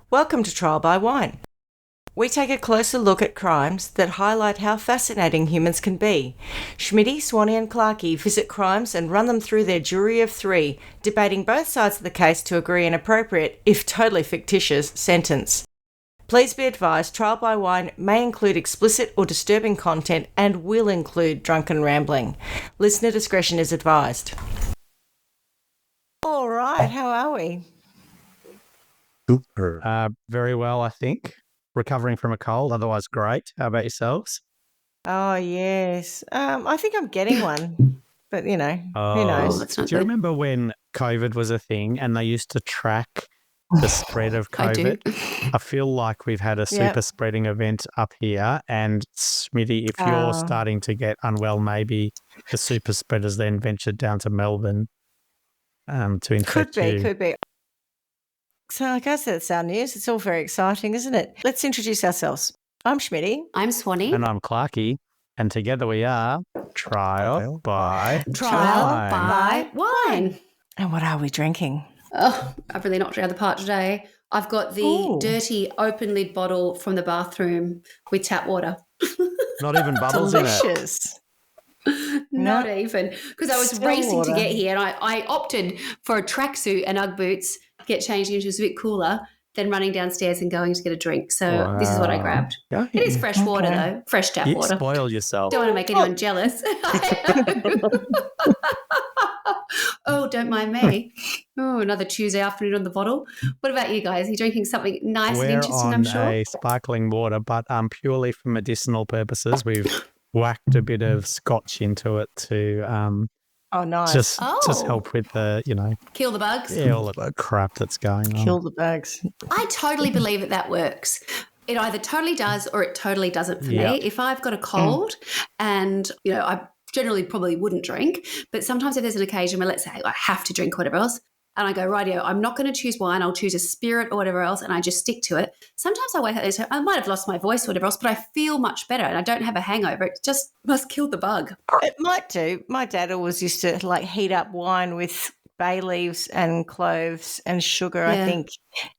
Welcome to Trial by Wine. We take a closer look at crimes that highlight how fascinating humans can be. Schmitty, Swanee and Clarky visit crimes and run them through their jury of three, debating both sides of the case to agree an appropriate, if totally fictitious, sentence. Please be advised, Trial by Wine may include explicit or disturbing content and will include drunken rambling. Listener discretion is advised. All right, how are we? Super. Very well, I think. Recovering from a cold, otherwise great. How about yourselves? Oh, yes. I think I'm getting one, but, who knows? Do you remember when COVID was a thing and they used to track the spread of COVID? I feel like we've had a super spreading event up here, and Smitty, if you're starting to get unwell, maybe the super spreaders then ventured down to Melbourne to infect you. Could be. So I guess that's our news. It's all very exciting, isn't it? Let's introduce ourselves. I'm Schmitty. I'm Swanee. And I'm Clarky. And together we are Trial by Wine. And what are we drinking? Oh, I've really knocked it out of the park today. I've got the dirty open lid bottle from the bathroom with tap water. Not even bubbles in it. Delicious. Not even. Because I was racing to get here and I opted for a tracksuit and Ugg boots, get changed into a bit cooler than running downstairs and going to get a drink. So this is what I grabbed. It is fresh water though, fresh tap water. You spoil yourself. Don't want to make anyone jealous. Oh, don't mind me. Oh, another Tuesday afternoon on the bottle. What about you guys? Are you drinking something nice and interesting, I'm sure? We're on a sparkling water, but purely for medicinal purposes. We've whacked a bit of scotch into it to nice. Just help with the, kill the bugs. Yeah, all of the crap that's going on. Kill the bugs. I totally believe that works. It either totally does or it totally doesn't for me. If I've got a cold and, I generally probably wouldn't drink, but sometimes if there's an occasion where, let's say, I have to drink or whatever else, and I go, rightio, I'm not going to choose wine, I'll choose a spirit or whatever else, and I just stick to it. Sometimes I wake up and I might have lost my voice or whatever else, but I feel much better and I don't have a hangover. It just must kill the bug. It might do. My dad always used to heat up wine with bay leaves and cloves and sugar, I think,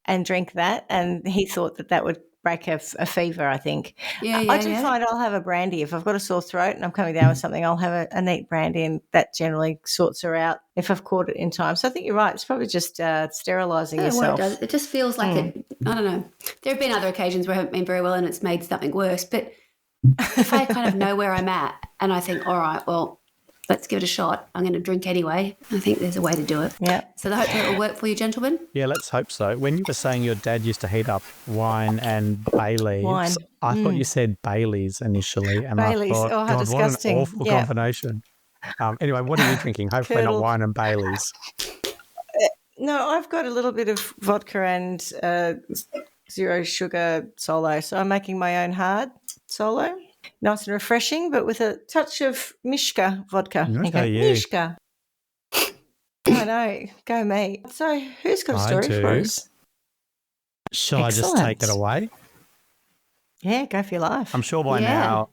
and drink that, and he thought that would break a fever, I think. I do find I'll have a brandy. If I've got a sore throat and I'm coming down with something, I'll have a neat brandy, and that generally sorts her out if I've caught it in time. So I think you're right. It's probably just sterilising yourself. It just feels like it. I don't know. There have been other occasions where I haven't been very well and it's made something worse. But if I kind of know where I'm at and I think, all right, well, let's give it a shot. I'm going to drink anyway. I think there's a way to do it. Yeah. So I hope that will work for you, gentlemen. Yeah, let's hope so. When you were saying your dad used to heat up wine and bay leaves, I thought you said Baileys initially. And Baileys. I thought, how disgusting. What an awful combination. Anyway, what are you drinking? Hopefully not wine and Baileys. No, I've got a little bit of vodka and zero sugar solo. So I'm making my own hard solo. Nice and refreshing, but with a touch of Mishka vodka. Mishka. I know. Go me. So who's got a story for us? Shall I just take it away? Yeah, go for your life. I'm sure by now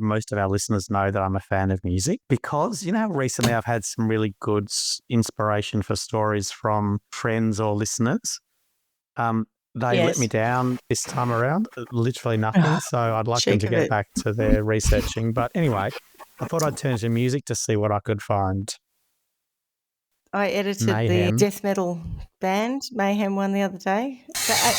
most of our listeners know that I'm a fan of music because, recently I've had some really good inspiration for stories from friends or listeners. They let me down this time around, literally nothing. So I'd like them to get back to their researching. But anyway, I thought I'd turn to music to see what I could find. I edited the death metal band, Mayhem, one the other day.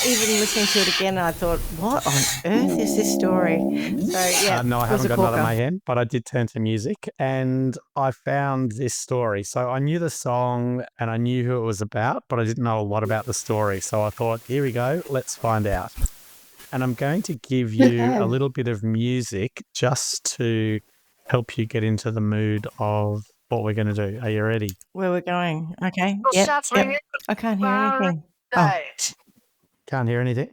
Even listening to it again, I thought, what on earth is this story? So, no, I haven't got another Mayhem, but I did turn to music and I found this story. So I knew the song and I knew who it was about, but I didn't know a lot about the story. So I thought, here we go, let's find out. And I'm going to give you a little bit of music just to help you get into the mood of what we're going to do. Are you ready? Where we're going. Okay. Yep. I can't hear anything. Can't hear anything?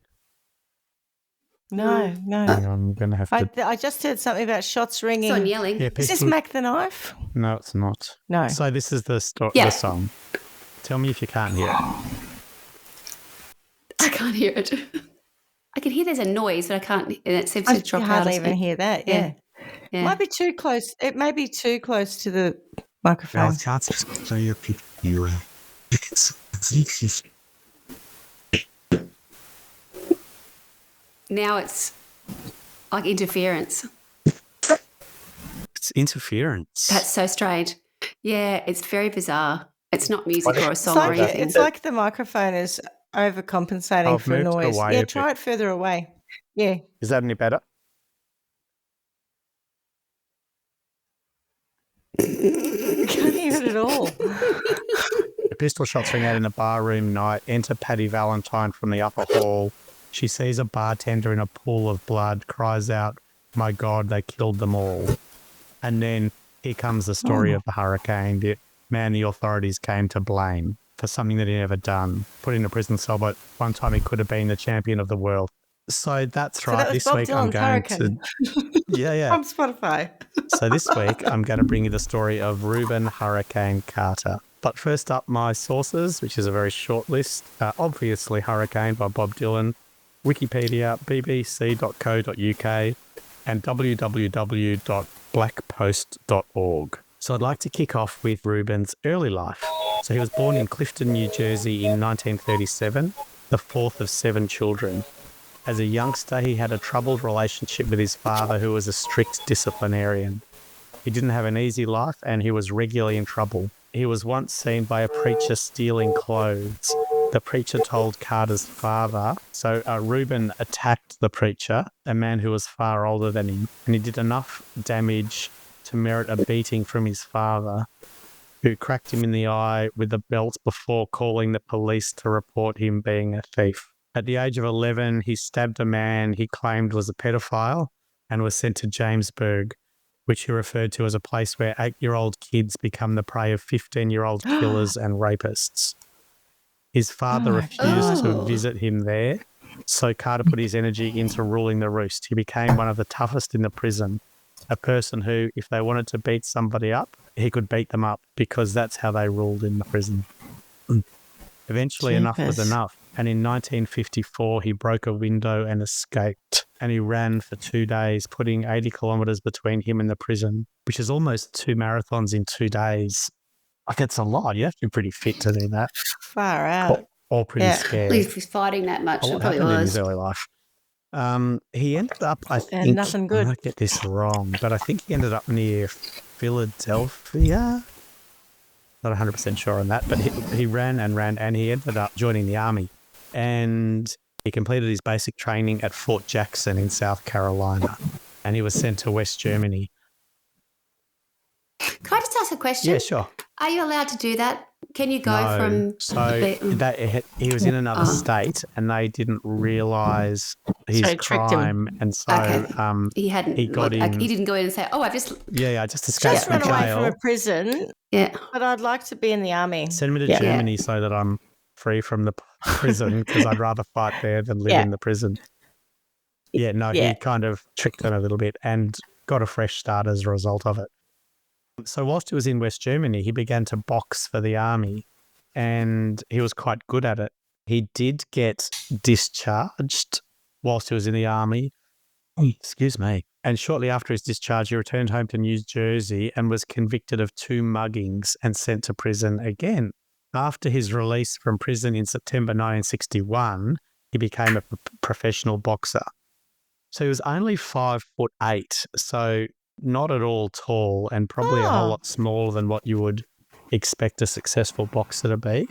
No. Hang on, I'm going to have to... I just heard something about shots ringing. Someone yelling. Yeah, is this Mac the Knife? No, it's not. No. So this is the song. Tell me if you can't hear it. I can't hear it. I can hear there's a noise, but I can't... And it seems to drop out. I can't even hear that, yeah. It might be too close. It may be too close to the microphone. Now it's like interference. It's interference. That's so strange. Yeah, it's very bizarre. It's not music or a It's song or like anything. it's like the microphone is overcompensating I've for moved it noise. away Yeah, a bit. try it further away. Yeah. Is that any better? You can't hear it at all. The pistol shots ring out in a barroom night. Enter Paddy Valentine from the upper hall. She sees a bartender in a pool of blood, cries out, "My God, they killed them all." And then here comes the story of the hurricane, the man the authorities came to blame for something that he never done. Put in a prison cell, but one time he could have been the champion of the world. So that's right. So that was This Bob week I'm Dylan's going Hurricane to... Yeah. from Spotify. So this week I'm going to bring you the story of Rubin Hurricane Carter. But first up, my sources, which is a very short list. Obviously, Hurricane by Bob Dylan, Wikipedia, bbc.co.uk, and www.blackpost.org. So I'd like to kick off with Rubin's early life. So he was born in Clifton, New Jersey in 1937, the fourth of 7 children. As a youngster, he had a troubled relationship with his father, who was a strict disciplinarian. He didn't have an easy life and he was regularly in trouble. He was once seen by a preacher stealing clothes. The preacher told Carter's father, so Rubin attacked the preacher, a man who was far older than him, and he did enough damage to merit a beating from his father, who cracked him in the eye with a belt before calling the police to report him being a thief. At the age of 11, he stabbed a man he claimed was a pedophile and was sent to Jamesburg, which he referred to as a place where 8-year-old kids become the prey of 15-year-old killers and rapists. His father refused to visit him there, so Carter put his energy into ruling the roost. He became one of the toughest in the prison, a person who, if they wanted to beat somebody up, he could beat them up because that's how they ruled in the prison. Eventually, enough was enough, and in 1954, he broke a window and escaped, and he ran for 2 days, putting 80 kilometres between him and the prison, which is almost 2 marathons in 2 days. Like, it's a lot. You have to be pretty fit to do that. Far out. Or pretty scared. If he's fighting that much, What it probably happened in was. his early life? He ended up, I think, And nothing good. I might get this wrong, but I think he ended up near Philadelphia. Not 100% sure on that, but he ran, and he ended up joining the army. And he completed his basic training at Fort Jackson in South Carolina, and he was sent to West Germany. Can I just ask a question? Yeah, sure. Are you allowed to do that? Can you go from... He was in another state, and they didn't realise his So they tricked him. crime, and so he hadn't... he got in. He didn't go in and say, I just escaped Just from run away from jail. a prison. Yeah. But I'd like to be in the army. Send me to Germany so that I'm free from the prison, because I'd rather fight there than live in the prison. He kind of tricked them a little bit and got a fresh start as a result of it. So whilst he was in West Germany, he began to box for the army, and he was quite good at it. He did get discharged whilst he was in the army. Excuse me. And shortly after his discharge, he returned home to New Jersey and was convicted of 2 muggings and sent to prison again. After his release from prison in September 1961, he became a professional boxer. So he was only 5'8", so not at all tall, and probably a whole lot smaller than what you would expect a successful boxer to be.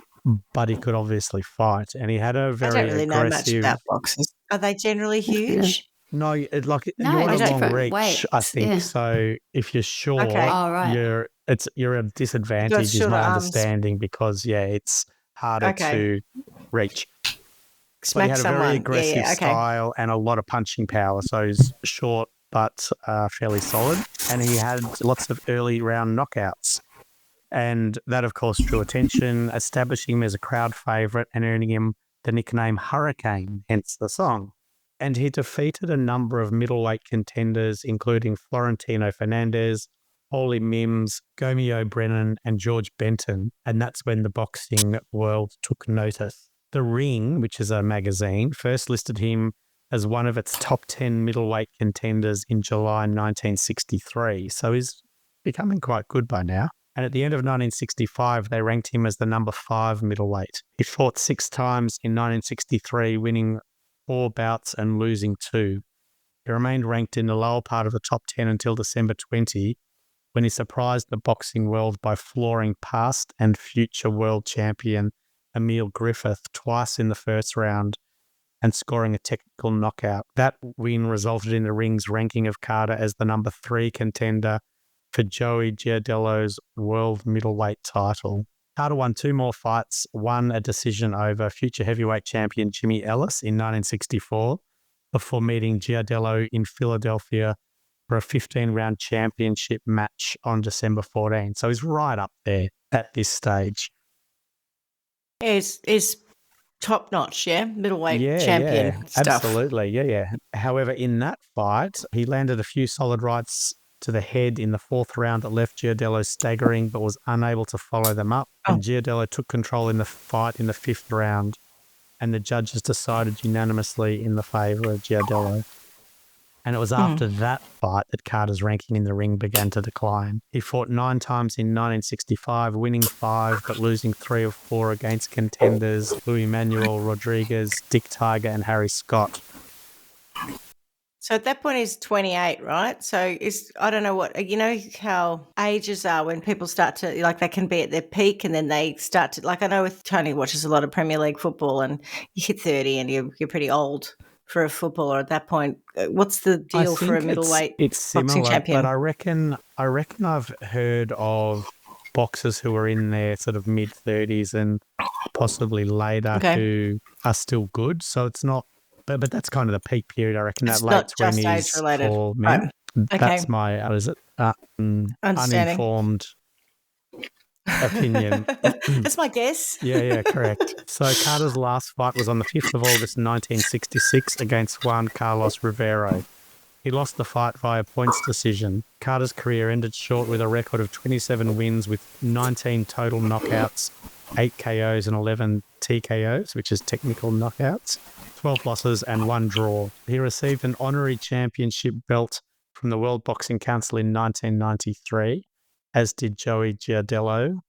But he could obviously fight, and he had a very I don't really know much aggressive... about boxers. Are they generally huge? No, you're in a there's long different reach, weights, I think. yeah. So if you're short, you're at a disadvantage, is my understanding, because it's harder to reach. But he had a very aggressive style and a lot of punching power. So he's short but fairly solid, and he had lots of early round knockouts. And that, of course, drew attention, establishing him as a crowd favourite and earning him the nickname Hurricane, hence the song. And he defeated a number of middleweight contenders, including Florentino Fernandez, Holly Mims, Gomeo Brennan, and George Benton. And that's when the boxing world took notice. The Ring, which is a magazine, first listed him as one of its top 10 middleweight contenders in July 1963. So he's becoming quite good by now. And at the end of 1965, they ranked him as the number 5 middleweight. He fought 6 times in 1963, winning 4 bouts and losing 2. He remained ranked in the lower part of the top 10 until December 20, when he surprised the boxing world by flooring past and future world champion Emil Griffith twice in the first round and scoring a technical knockout. That win resulted in the ring's ranking of Carter as the number 3 contender for Joey Giardello's world middleweight title. Carter won 2 more fights, won a decision over future heavyweight champion Jimmy Ellis in 1964 before meeting Giardello in Philadelphia for a 15-round championship match on December 14. So he's right up there at this stage. Is top-notch, yeah? Middleweight champion stuff. Absolutely, yeah. However, in that fight, he landed a few solid rights to the head in the 4th round that left Giardello staggering but was unable to follow them up. And Giardello took control in the fight in the 5th round, and the judges decided unanimously in the favour of Giardello. And it was after that fight that Carter's ranking in the ring began to decline. He fought 9 times in 1965, winning 5 but losing 3 of 4 against contenders Luis Manuel Rodriguez, Dick Tiger and Harry Scott. So at that point he's 28, right? So I don't know what, you know how ages are when people start to, like they can be at their peak and then they start to, like I know with Tony watches a lot of Premier League football and you hit 30 and you're pretty old for a footballer at that point. What's the deal for a middleweight it's similar, boxing champion? But I reckon I've heard of boxers who are in their sort of mid-30s and possibly later who are still good. So it's not, but that's kind of the peak period, I reckon, it's that late 20s for men. Right. That's my, uninformed opinion. That's my guess. Yeah, correct. So Carter's last fight was on the 5th of August 1966 against Juan Carlos Rivero. He lost the fight via points decision. Carter's career ended short with a record of 27 wins with 19 total knockouts, 8 KOs and 11 TKOs, which is technical knockouts, 12 losses and 1 draw. He received an honorary championship belt from the World Boxing Council in 1993, as did Joey Giardello,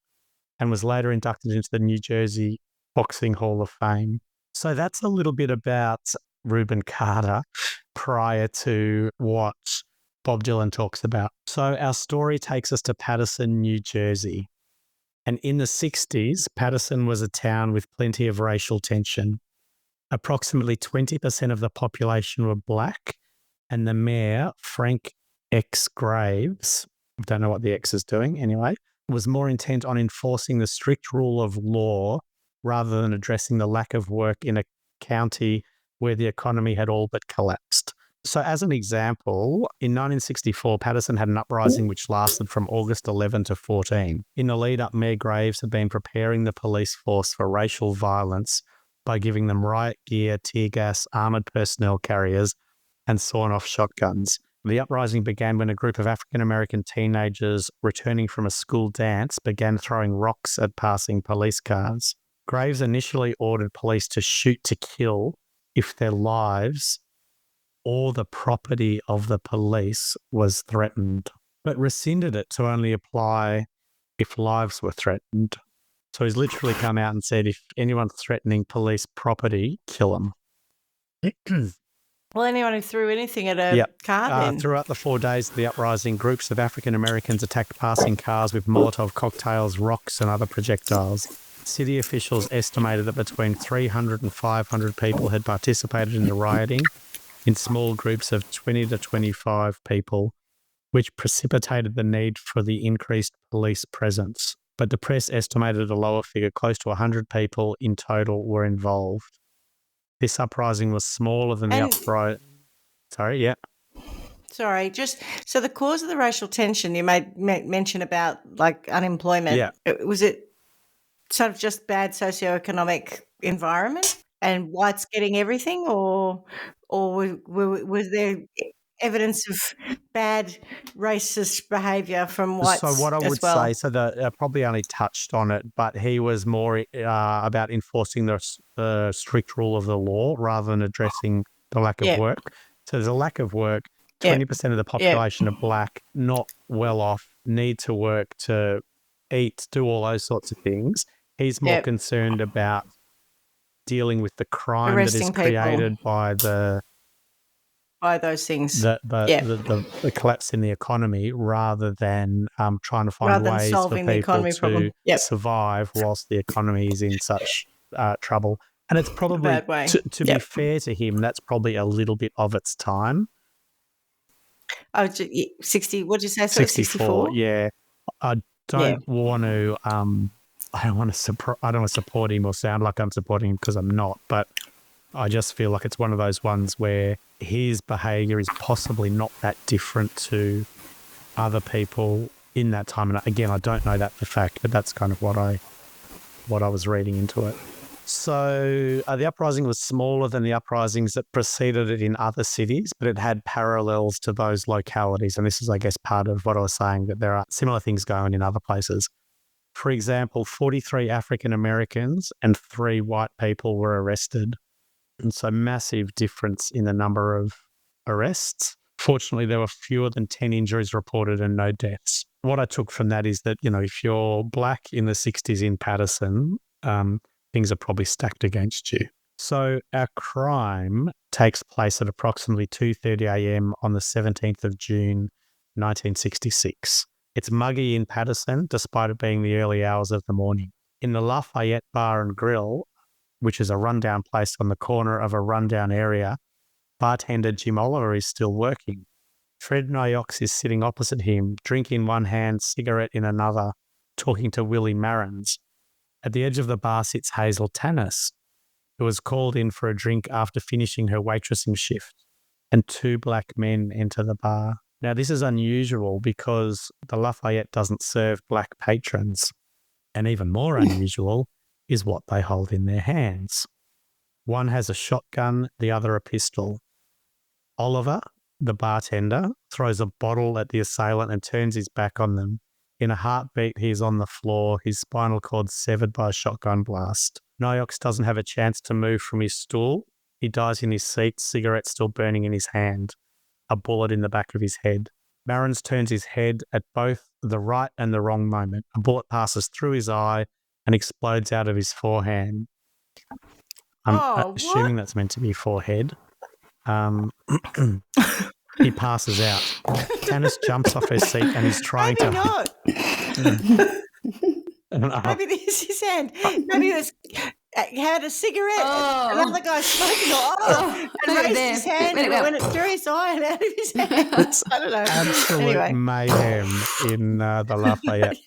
and was later inducted into the New Jersey Boxing Hall of Fame. So that's a little bit about Rubin Carter prior to what Bob Dylan talks about. So our story takes us to Paterson, New Jersey. And in the 60s, Paterson was a town with plenty of racial tension. Approximately 20% of the population were black, and the mayor, Frank X. Graves, I don't know what the X is doing anyway, was more intent on enforcing the strict rule of law rather than addressing the lack of work in a county where the economy had all but collapsed. So as an example, in 1964, Paterson had an uprising which lasted from August 11 to 14. In the lead up, Mayor Graves had been preparing the police force for racial violence by giving them riot gear, tear gas, armoured personnel carriers, and sawn-off shotguns. The uprising began when a group of African-American teenagers returning from a school dance began throwing rocks at passing police cars. Graves initially ordered police to shoot to kill if their lives or the property of the police was threatened, but rescinded it to only apply if lives were threatened. So he's literally come out and said, if anyone's threatening police property, kill them. Well, anyone who threw anything at a car then? Throughout the 4 days of the uprising, groups of African Americans attacked passing cars with Molotov cocktails, rocks and other projectiles. City officials estimated that between 300 and 500 people had participated in the rioting in small groups of 20 to 25 people, which precipitated the need for the increased police presence. But the press estimated a lower figure, close to 100 people in total were involved. This uprising was smaller than the uprising. Sorry, yeah. Sorry, just so the cause of the racial tension you made mention about, like unemployment. Yeah. Was it sort of just bad socioeconomic environment and whites getting everything, or was there evidence of bad racist behaviour from whites? So what I would say, probably only touched on it, but he was more about enforcing the strict rule of the law rather than addressing the lack of work. So there's a lack of work. 20% of the population are black, not well off, need to work to eat, do all those sorts of things. He's more concerned about dealing with the crime that is Arresting people. created by By those things. the collapse in the economy, rather than trying to find Rather than ways for solving the people economy to problem. Yep. survive whilst the economy is in such trouble. And it's probably, bad way. to be fair to him, that's probably a little bit of its time. Oh, 60. What did you say? 64. Yeah, I don't want to. I don't want to support him or sound like I'm supporting him, because I'm not. But I just feel like it's one of those ones where his behaviour is possibly not that different to other people in that time. And again, I don't know that for fact, but that's kind of what I was reading into it. So the uprising was smaller than the uprisings that preceded it in other cities, but it had parallels to those localities. And this is, I guess, part of what I was saying, that there are similar things going on in other places. For example, 43 African Americans and 3 white people were arrested. And so massive difference in the number of arrests. Fortunately, there were fewer than 10 injuries reported and no deaths. What I took from that is that, if you're black in the 60s in Paterson, things are probably stacked against you. So our crime takes place at approximately 2:30 a.m. on the 17th of June, 1966. It's muggy in Paterson, despite it being the early hours of the morning. In the Lafayette Bar and Grill, which is a rundown place on the corner of a rundown area, bartender Jim Oliver is still working. Fred Nyox is sitting opposite him, drink in one hand, cigarette in another, talking to Willie Marrons. At the edge of the bar sits Hazel Tannis, who was called in for a drink after finishing her waitressing shift, and 2 black men enter the bar. Now, this is unusual because the Lafayette doesn't serve black patrons, and even more unusual is what they hold in their hands. One has a shotgun, the other a pistol. Oliver, the bartender, throws a bottle at the assailant and turns his back on them. In a heartbeat, he is on the floor, his spinal cord severed by a shotgun blast. Nyox doesn't have a chance to move from his stool. He dies in his seat, cigarette still burning in his hand, a bullet in the back of his head. Marrons turns his head at both the right and the wrong moment. A bullet passes through his eye and explodes out of his forehand. I'm assuming that's meant to be forehead. He passes out. Tannis jumps off her seat and is trying Maybe to... not. Maybe this is his hand. Maybe he had a cigarette. And another guy smoking and raised his hand and it went through his eye and out of his hands. I don't know. Absolute mayhem in the Lafayette.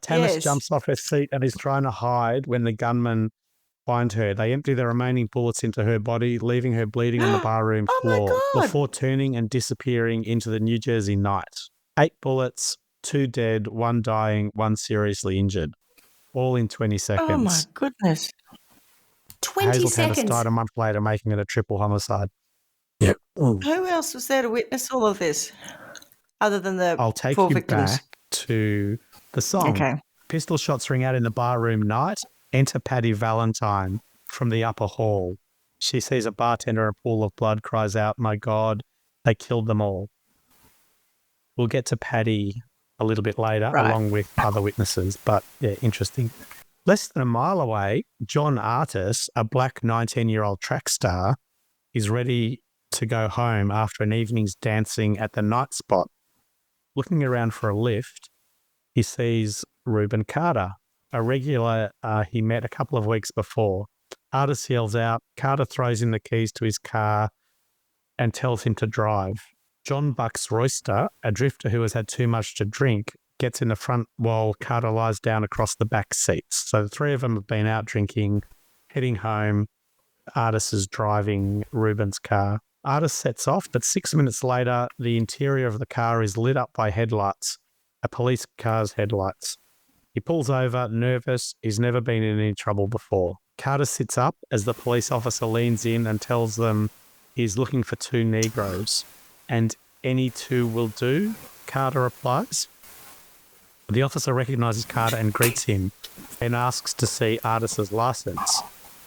Tannis jumps off her seat and is trying to hide when the gunmen find her. They empty the remaining bullets into her body, leaving her bleeding on the barroom floor before turning and disappearing into the New Jersey night. 8 bullets, 2 dead, 1 dying, 1 seriously injured. All in 20 seconds. Oh, my goodness. 20 seconds. Died a month later, making it a triple homicide. Yep. Who else was there to witness all of this other than the 4 victims? I'll take you back to the song. Okay. Pistol shots ring out in the barroom night. Enter Patty Valentine from the upper hall. She sees a bartender in a pool of blood, cries out, "My God, they killed them all." We'll get to Patty a little bit later, along with other witnesses, but yeah, interesting. Less than a mile away, John Artis, a black 19-year-old track star, is ready to go home after an evening's dancing at the Night Spot. Looking around for a lift, he sees Rubin Carter, a regular he met a couple of weeks before. Artis yells out. Carter throws him the keys to his car and tells him to drive. John Bucks Royster, a drifter who has had too much to drink, gets in the front while Carter lies down across the back seats. So the 3 of them have been out drinking, heading home. Artis is driving Rubin's car. Artis sets off, but 6 minutes later, the interior of the car is lit up by headlights, a police car's headlights. He pulls over, nervous. He's never been in any trouble before. Carter sits up as the police officer leans in and tells them he's looking for 2 Negroes. And any 2 will do, Carter replies. The officer recognises Carter and greets him and asks to see Artis's license.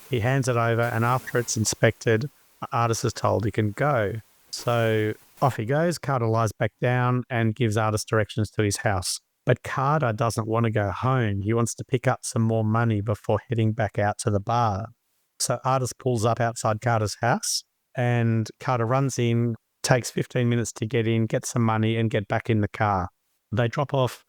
He hands it over, and after it's inspected, Artis is told he can go. So off he goes. Carter lies back down and gives Artis directions to his house. But Carter doesn't want to go home. He wants to pick up some more money before heading back out to the bar. So Artis pulls up outside Carter's house and Carter runs in, takes 15 minutes to get in, get some money and get back in the car. They drop off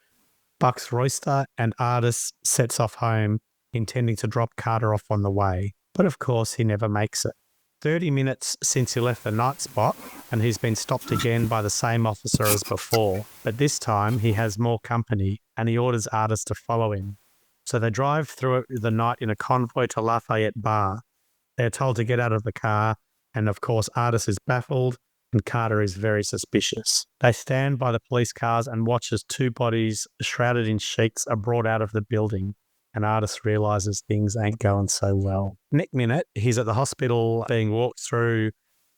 Buck's Royster and Artis sets off home, intending to drop Carter off on the way. But of course, he never makes it. 30 minutes since he left the night spot, and he's been stopped again by the same officer as before. But this time, he has more company, and he orders Artis to follow him. So they drive through the night in a convoy to Lafayette Bar. They're told to get out of the car, and of course, Artis is baffled, and Carter is very suspicious. They stand by the police cars and watch as two bodies shrouded in sheets are brought out of the building. And Artis realises things ain't going so well. Next minute, he's at the hospital being walked through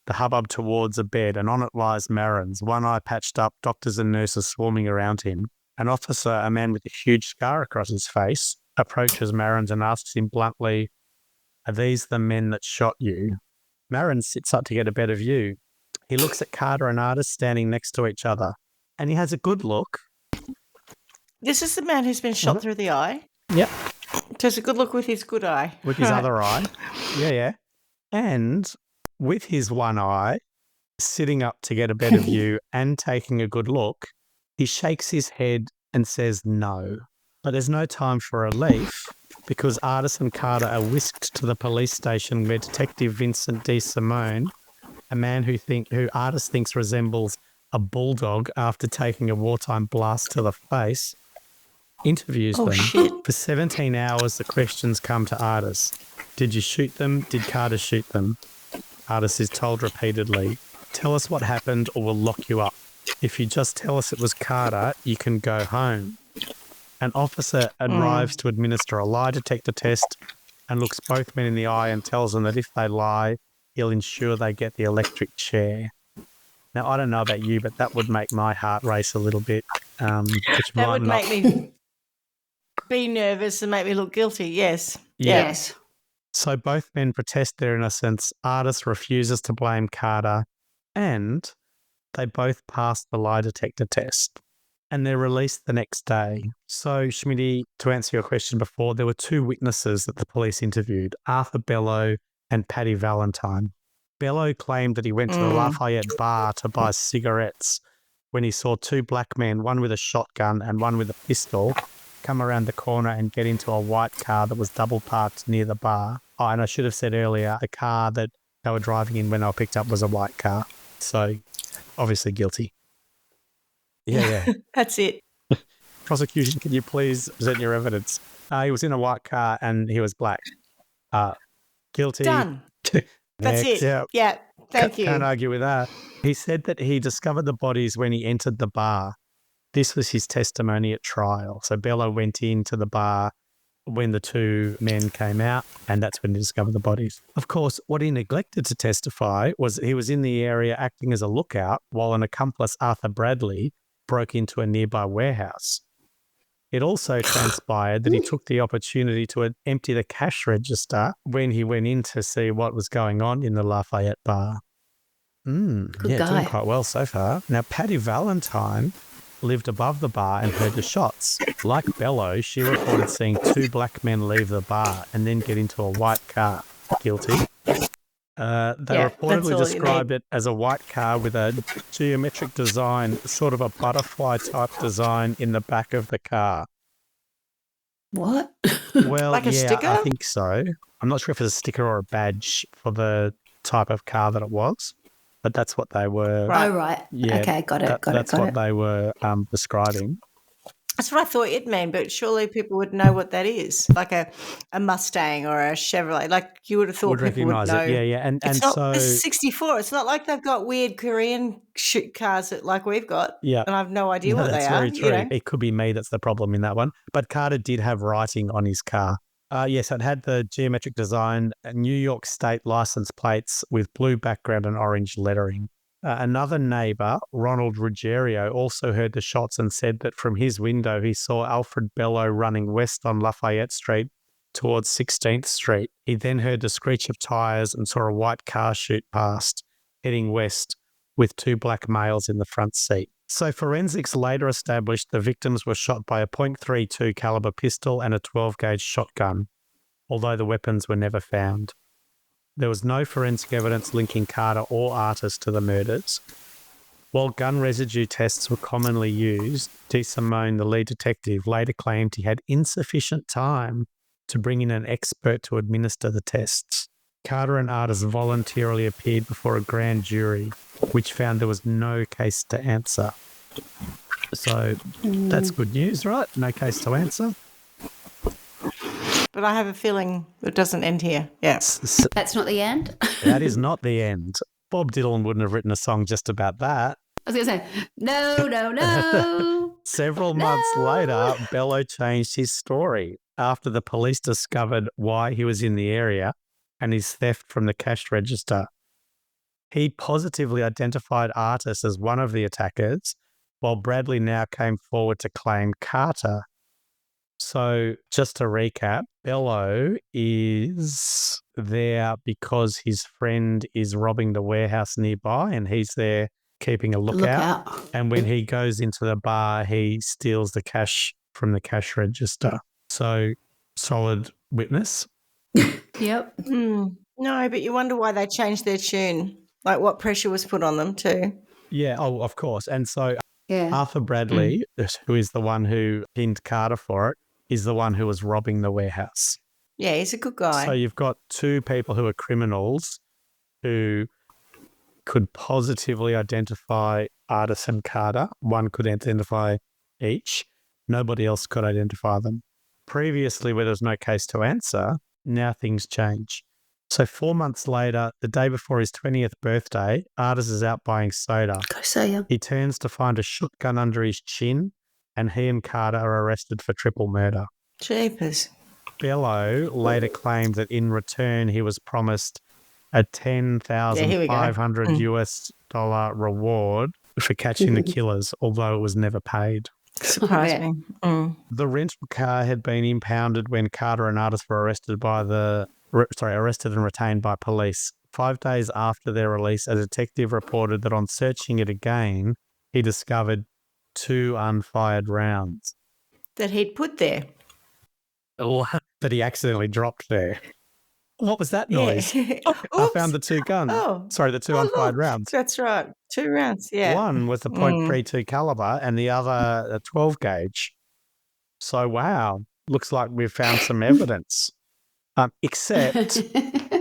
the hubbub towards a bed, and on it lies Marins, one eye patched up, doctors and nurses swarming around him. An officer, a man with a huge scar across his face, approaches Marins and asks him bluntly, "Are these the men that shot you?" Marins sits up to get a better view. He looks at Carter and Artis standing next to each other, and he has a good look. This is the man who's been shot through the eye? Yep. Just a good look with his good eye. With his other eye. Yeah. And with his one eye, sitting up to get a better view and taking a good look, he shakes his head and says no. But there's no time for relief because Artis and Carter are whisked to the police station where Detective Vincent D. Simone, a man who Artis thinks resembles a bulldog after taking a wartime blast to the face, interviews them. Shit. For 17 hours, the questions come to Artis. Did you shoot them? Did Carter shoot them? Artis is told repeatedly, tell us what happened or we'll lock you up. If you just tell us it was Carter, you can go home. An officer arrives to administer a lie detector test and looks both men in the eye and tells them that if they lie, he'll ensure they get the electric chair. Now, I don't know about you, but that would make my heart race a little bit. Which That would make me be nervous and make me look guilty, yes. Yeah. Yes. So both men protest their innocence. Artis refuses to blame Carter, and they both pass the lie detector test. And they're released the next day. So, Schmitty, to answer your question before, there were two witnesses that the police interviewed, Arthur Bellow and Paddy Valentine. Bellow claimed that he went to the Lafayette Bar to buy cigarettes when he saw two black men, one with a shotgun and one with a pistol, come around the corner and get into a white car that was double parked near the bar. Oh, and I should have said earlier, the car that they were driving in when they were picked up was a white car. So, obviously guilty. Yeah. That's it. Prosecution, can you please present your evidence? He was in a white car and he was black. Guilty. Done. That's it. Yeah, thank you. Can't argue with that. He said that he discovered the bodies when he entered the bar. This was his testimony at trial. So Bello went into the bar when the two men came out, and that's when he discovered the bodies. Of course, what he neglected to testify was he was in the area acting as a lookout while an accomplice, Arthur Bradley, broke into a nearby warehouse. It also transpired that he took the opportunity to empty the cash register when he went in to see what was going on in the Lafayette Bar. Good guy. Doing quite well so far. Now, Paddy Valentine lived above the bar and heard the shots. Like Bello, she reported seeing two black men leave the bar and then get into a white car. Guilty. They reportedly described it as a white car with a geometric design, sort of a butterfly type design in the back of the car. What? Well, Like a sticker? I think so. I'm not sure if it's a sticker or a badge for the type of car that it was, but that's what they were. Right. Oh, right. Yeah, Okay, got it. That's what they were describing. That's what I thought it meant, but surely people would know what that is, like a Mustang or a Chevrolet. Like you would have thought Would people would recognise know. it. Yeah. And It's not, so this is 64. It's not like they've got weird Korean cars that like we've got. Yeah. And I have no idea what they that's are. very true. You know? It could be me that's the problem in that one. But Carter did have writing on his car. Yes, it had the geometric design, New York State license plates with blue background and orange lettering. Another neighbour, Ronald Ruggiero, also heard the shots and said that from his window he saw Alfred Bello running west on Lafayette Street towards 16th Street. He then heard the screech of tyres and saw a white car shoot past, heading west. with 2 black males in the front seat. So forensics later established the victims were shot by a .32 caliber pistol and a 12-gauge shotgun, although the weapons were never found. There was no forensic evidence linking Carter or Artis to the murders. While gun residue tests were commonly used, DeSimone, the lead detective, later claimed he had insufficient time to bring in an expert to administer the tests. Carter and Artis voluntarily appeared before a grand jury, which found there was no case to answer. So that's good news, right? No case to answer. But I have a feeling it doesn't end here. Yeah. That's not the end? That is not the end. Bob Dylan wouldn't have written a song just about that. I was going to say, no. Several months later, Bello changed his story after the police discovered why he was in the area and his theft from the cash register. He positively identified Artis as one of the attackers, while Bradley now came forward to claim Carter. So just to recap, Bello is there because his friend is robbing the warehouse nearby and he's there keeping a lookout. And when he goes into the bar, he steals the cash from the cash register. So solid witness. Yep. No, but you wonder why they changed their tune. Like what pressure was put on them too. Yeah, of course. And so Yeah. Arthur Bradley, who is the one who pinned Carter for it, is the one who was robbing the warehouse. Yeah, he's a good guy. So you've got 2 people who are criminals who could positively identify Artis and Carter. One could identify each. Nobody else could identify them. Previously, where there was no case to answer, now things change. So 4 months later, the day before his 20th birthday, Artis is out buying soda. Go say ya. He turns to find a shotgun under his chin, and he and Carter are arrested for triple murder. Jeepers. Bello later claimed that in return he was promised a $10,500 US dollar reward for catching the killers, although it was never paid. Surprised me. The rental car had been impounded when Carter and Artis were arrested and retained by police. 5 days after their release, a detective reported that on searching it again, he discovered 2 unfired rounds That he'd put there. that he accidentally dropped there. What was that noise? Yeah. I found the 2 guns. The 2 unfired rounds. That's right. 2 rounds, yeah. One was the .32 caliber and the other a 12 gauge. So, wow, looks like we've found some evidence. Except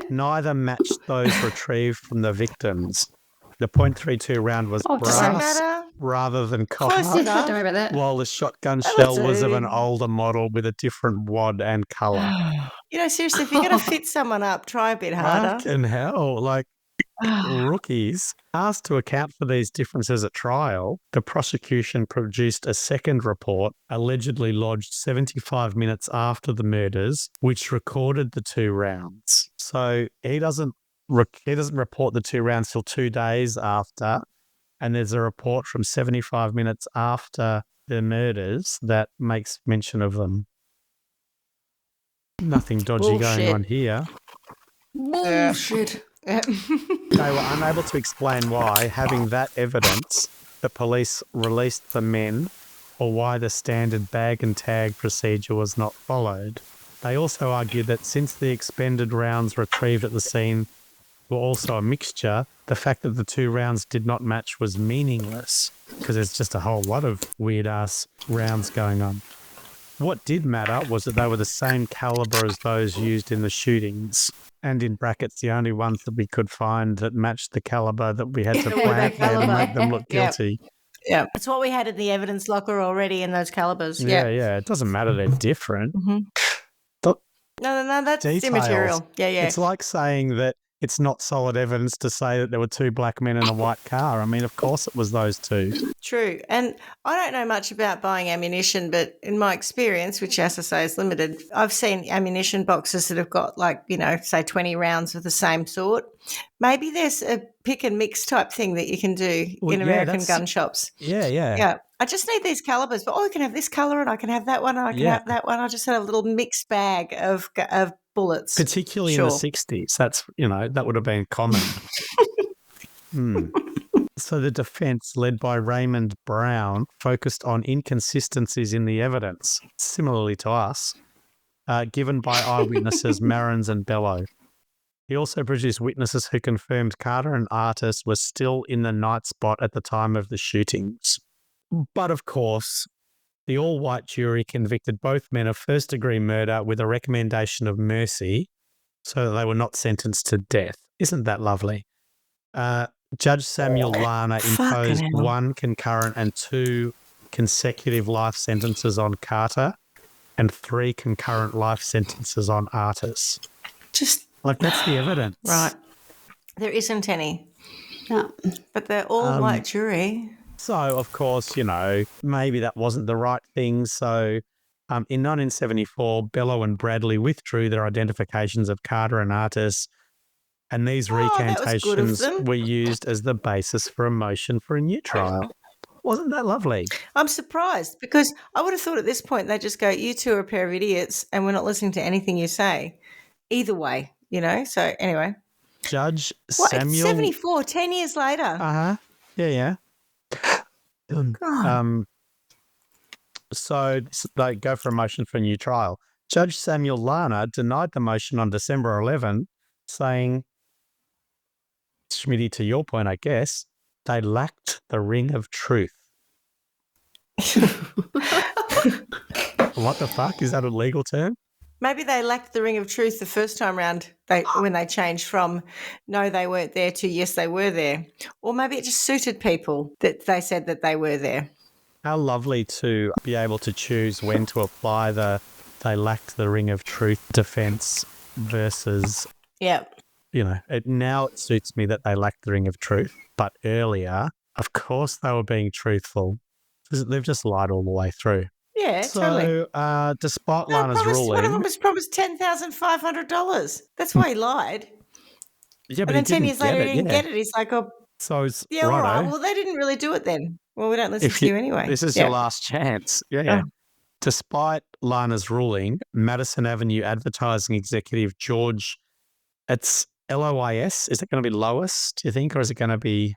neither matched those retrieved from the victims. The .32 round was brass rather than copper. Close enough. Don't worry about that. While the shotgun shell was of an older model with a different wad and colour. Seriously, if you're going to fit someone up, try a bit harder. Fucking hell, like rookies. Asked to account for these differences at trial, the prosecution produced a second report allegedly lodged 75 minutes after the murders, which recorded the 2 rounds. So he doesn't report the 2 rounds till 2 days after, and there's a report from 75 minutes after the murders that makes mention of them. Nothing dodgy going on here. Bullshit. They were unable to explain why, having that evidence, the police released the men, or why the standard bag and tag procedure was not followed. They also argued that since the expended rounds retrieved at the scene were also a mixture, the fact that the 2 rounds did not match was meaningless, because there's just a whole lot of weird-ass rounds going on. What did matter was that they were the same caliber as those used in the shootings, and in brackets, the only ones that we could find that matched the caliber that we had to plant there to make them look guilty. Yeah, it's what we had in the evidence locker already in those calibers. Yeah. It doesn't matter; they're different. No, that's details. immaterial. Yeah. It's like saying that it's not solid evidence to say that there were 2 black men in a white car. I mean, of course it was those 2. True. And I don't know much about buying ammunition, but in my experience, which as I say is limited, I've seen ammunition boxes that have got say 20 rounds of the same sort. Maybe there's a pick and mix type thing that you can do in American gun shops. Yeah. I just need these calibers, but I can have this colour and I can have that one and I can have that one. I just had a little mixed bag of bullets. Particularly in the 60s. That's, that would have been common. So the defence, led by Raymond Brown, focused on inconsistencies in the evidence, similarly to us, given by eyewitnesses Marins and Bellow. He also produced witnesses who confirmed Carter and Artis were still in the night spot at the time of the shootings. But of course, the all-white jury convicted both men of first-degree murder with a recommendation of mercy so that they were not sentenced to death. Isn't that lovely? Judge Samuel Lana imposed Fucking hell. 1 concurrent and 2 consecutive life sentences on Carter and 3 concurrent life sentences on Artis. Just Like, that's the evidence. right. There isn't any, No. but they're all white jury. So, of course, maybe that wasn't the right thing. So, in 1974, Bellow and Bradley withdrew their identifications of Carter and Artis, and these that was good of recantations them. were used as the basis for a motion for a new trial. Wasn't that lovely? I'm surprised because I would have thought at this point they'd just go, you two are a pair of idiots and we're not listening to anything you say. Either way, So anyway. Judge What? Samuel... 74, 10 years later. Uh-huh. Yeah. God. So they go for a motion for a new trial. Judge Samuel Lana denied the motion on December 11, saying, Schmitty, to your point, I guess, they lacked the ring of truth. What the fuck? Is that a legal term? Maybe they lacked the ring of truth the first time round when they changed from no, they weren't there to yes, they were there. Or maybe it just suited people that they said that they were there. How lovely to be able to choose when to apply the they lacked the ring of truth defence versus, Yeah. now it suits me that they lacked the ring of truth. But earlier, of course, they were being truthful. They've just lied all the way through. Yeah, totally. So, despite Lana's ruling... One of them was promised $10,500. That's why he lied. Yeah, And but then 10 years later, he didn't get it. He's like, oh, So it's yeah, all right. righto. Well, they didn't really do it then. Well, we don't listen to you anyway. This is your last chance. Yeah. Oh. Despite Lana's ruling, Madison Avenue advertising executive George, it's Lois. Is it going to be Lois, do you think? Or is it going to be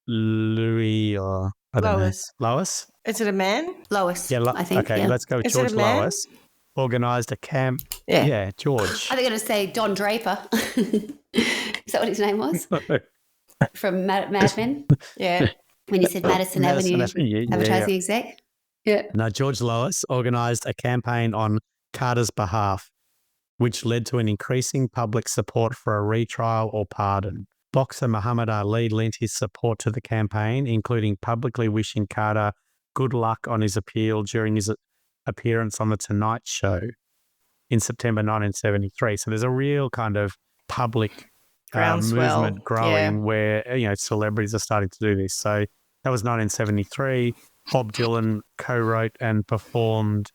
Louis or I don't Lois. know. Lois? Is it a man? Lois, Yeah, I think. Okay, yeah. let's go with Is it George a man? Lois. Organised a camp. Yeah. George. Are they going to say Don Draper? Is that what his name was? From Mad Men? Yeah. When you said Madison Avenue advertising exec? Yeah. No, George Lois organised a campaign on Carter's behalf, which led to an increasing public support for a retrial or pardon. Boxer Muhammad Ali lent his support to the campaign, including publicly wishing Carter good luck on his appeal during his appearance on The Tonight Show in September 1973. So there's a real kind of public movement growing where, celebrities are starting to do this. So that was 1973. Bob Dylan co-wrote and performed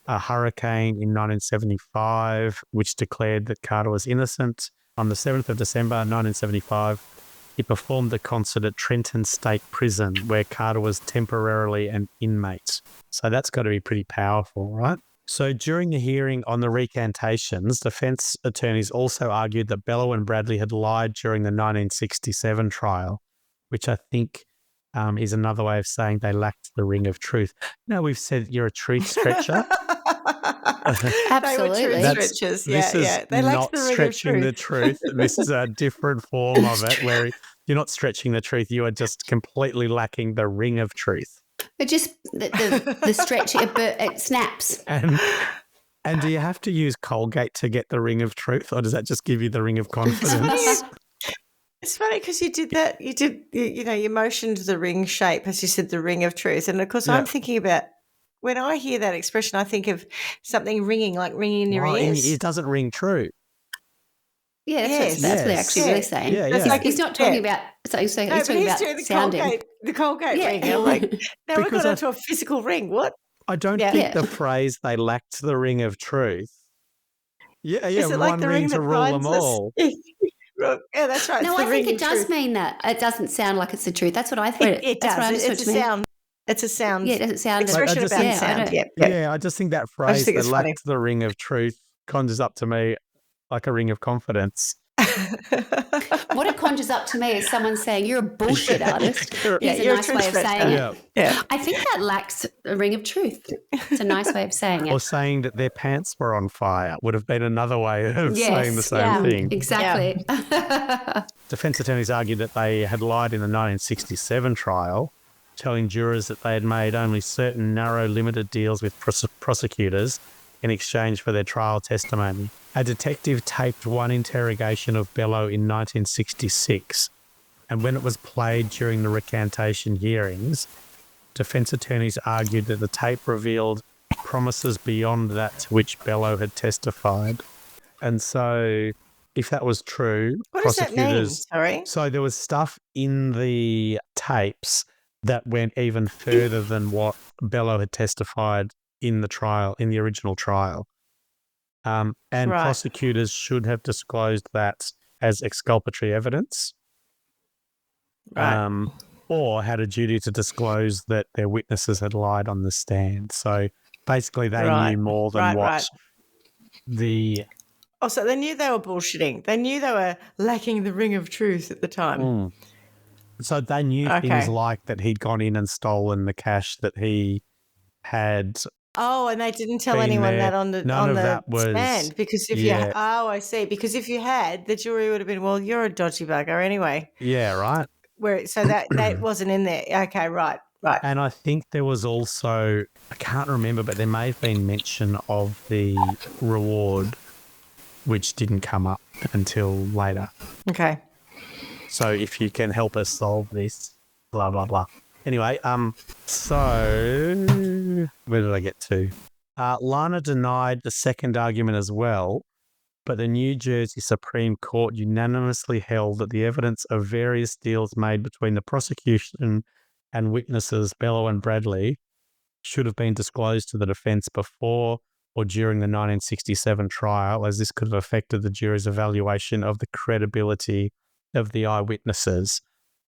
A Hurricane in 1975, which declared that Carter was innocent. On the 7th of December 1975, he performed the concert at Trenton State Prison, where Carter was temporarily an inmate. So that's got to be pretty powerful, right? So during the hearing on the recantations, defence attorneys also argued that Bellow and Bradley had lied during the 1967 trial, which I think is another way of saying they lacked the ring of truth. We've said you're a truth stretcher. Absolutely. They were truth stretchers. This is They lacked not the ring of stretching the truth. truth. This is a different form of it where you're not stretching the truth. You are just completely lacking the ring of truth. But just the stretch, it snaps. And do you have to use Colgate to get the ring of truth, or does that just give you the ring of confidence? It's funny because you did that. You motioned the ring shape, as you said, the ring of truth. And of course, I'm thinking about when I hear that expression, I think of something ringing, like ringing in your ears. It doesn't ring true. Yeah, that's what they're actually really saying. Yeah. He's not talking about something. So he's talking about doing sounding. the Colgate ring. I'm like, now we've got onto a physical ring. What? I don't think the phrase "they lacked the ring of truth." Is it one like the ring ring to that rule them binds us? all. Yeah, that's right. No, I think it does mean that. It doesn't sound like it's the truth. That's what I thought. It does. It's a sound. It's a sound. Yeah, it doesn't sound expression about sound. I just think that phrase, "they lacked the ring of truth," conjures up to me like a ring of confidence. What it conjures up to me is someone saying, "You're a bullshit artist." Yeah, Is a you're a nice truth way of stretcher. saying Yeah. it. Yeah. I think that lacks a ring of truth. It's a nice way of saying Or it. saying that their pants were on fire would have been another way of saying the same yeah, thing. exactly. Defence attorneys argued that they had lied in the 1967 trial, telling jurors that they had made only certain narrow, limited deals with prosecutors in exchange for their trial testimony. A detective taped one interrogation of Bello in 1966, and when it was played during the recantation hearings, defence attorneys argued that the tape revealed promises beyond that to which Bello had testified. And so, if that was true, What does that mean? prosecutors... Sorry. So there was stuff in the tapes that went even further than what Bello had testified in the trial, in the original trial. And Right. prosecutors should have disclosed that as exculpatory evidence. Right. Or had a duty to disclose that their witnesses had lied on the stand. So basically they knew more than what the... Oh, so they knew they were bullshitting. They knew they were lacking the ring of truth at the time. So they knew things like that he'd gone in and stolen the cash that he had. Oh, and they didn't tell been anyone there. that on the None on of the that was... stand because if Yeah. you I see, because if you had, the jury would have been, well, you're a dodgy bugger anyway. Yeah, right. So that wasn't in there. Okay, right. And I think there was also, I can't remember, but there may have been mention of the reward, which didn't come up until later. Okay. So if you can help us solve this, blah, blah, blah. Anyway, so where did I get to? Lana denied the second argument as well, but the New Jersey Supreme Court unanimously held that the evidence of various deals made between the prosecution and witnesses Bello and Bradley should have been disclosed to the defence before or during the 1967 trial, as this could have affected the jury's evaluation of the credibility of the eyewitnesses.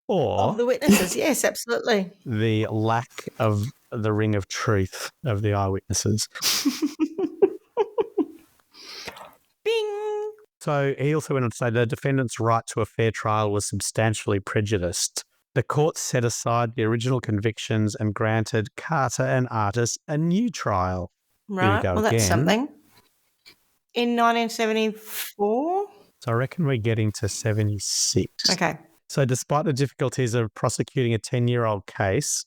Or Of the witnesses, yes, absolutely. the lack of the ring of truth of the eyewitnesses. Bing! So he also went on to say the defendant's right to a fair trial was substantially prejudiced. The court set aside the original convictions and granted Carter and Artis a new trial. Right, well, that's something. In 1974? So I reckon we're getting to 76. Okay. So despite the difficulties of prosecuting a 10-year-old case,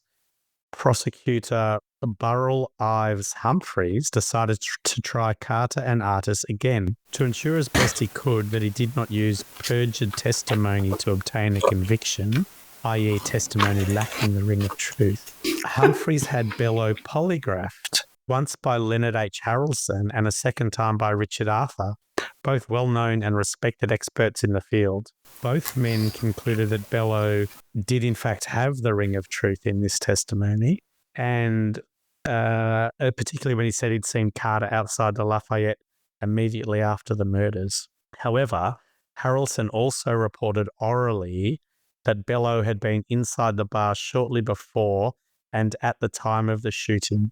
prosecutor Burrell Ives Humphreys decided to try Carter and Artis again to ensure as best he could that he did not use perjured testimony to obtain a conviction, i.e. testimony lacking the ring of truth. Humphreys had Bello polygraphed, once by Leonard H. Harrelson and a second time by Richard Arthur, both well-known and respected experts in the field. Both men concluded that Bello did in fact have the ring of truth in this testimony, and particularly when he said he'd seen Carter outside the Lafayette immediately after the murders. However, Harrelson also reported orally that Bello had been inside the bar shortly before and at the time of the shooting,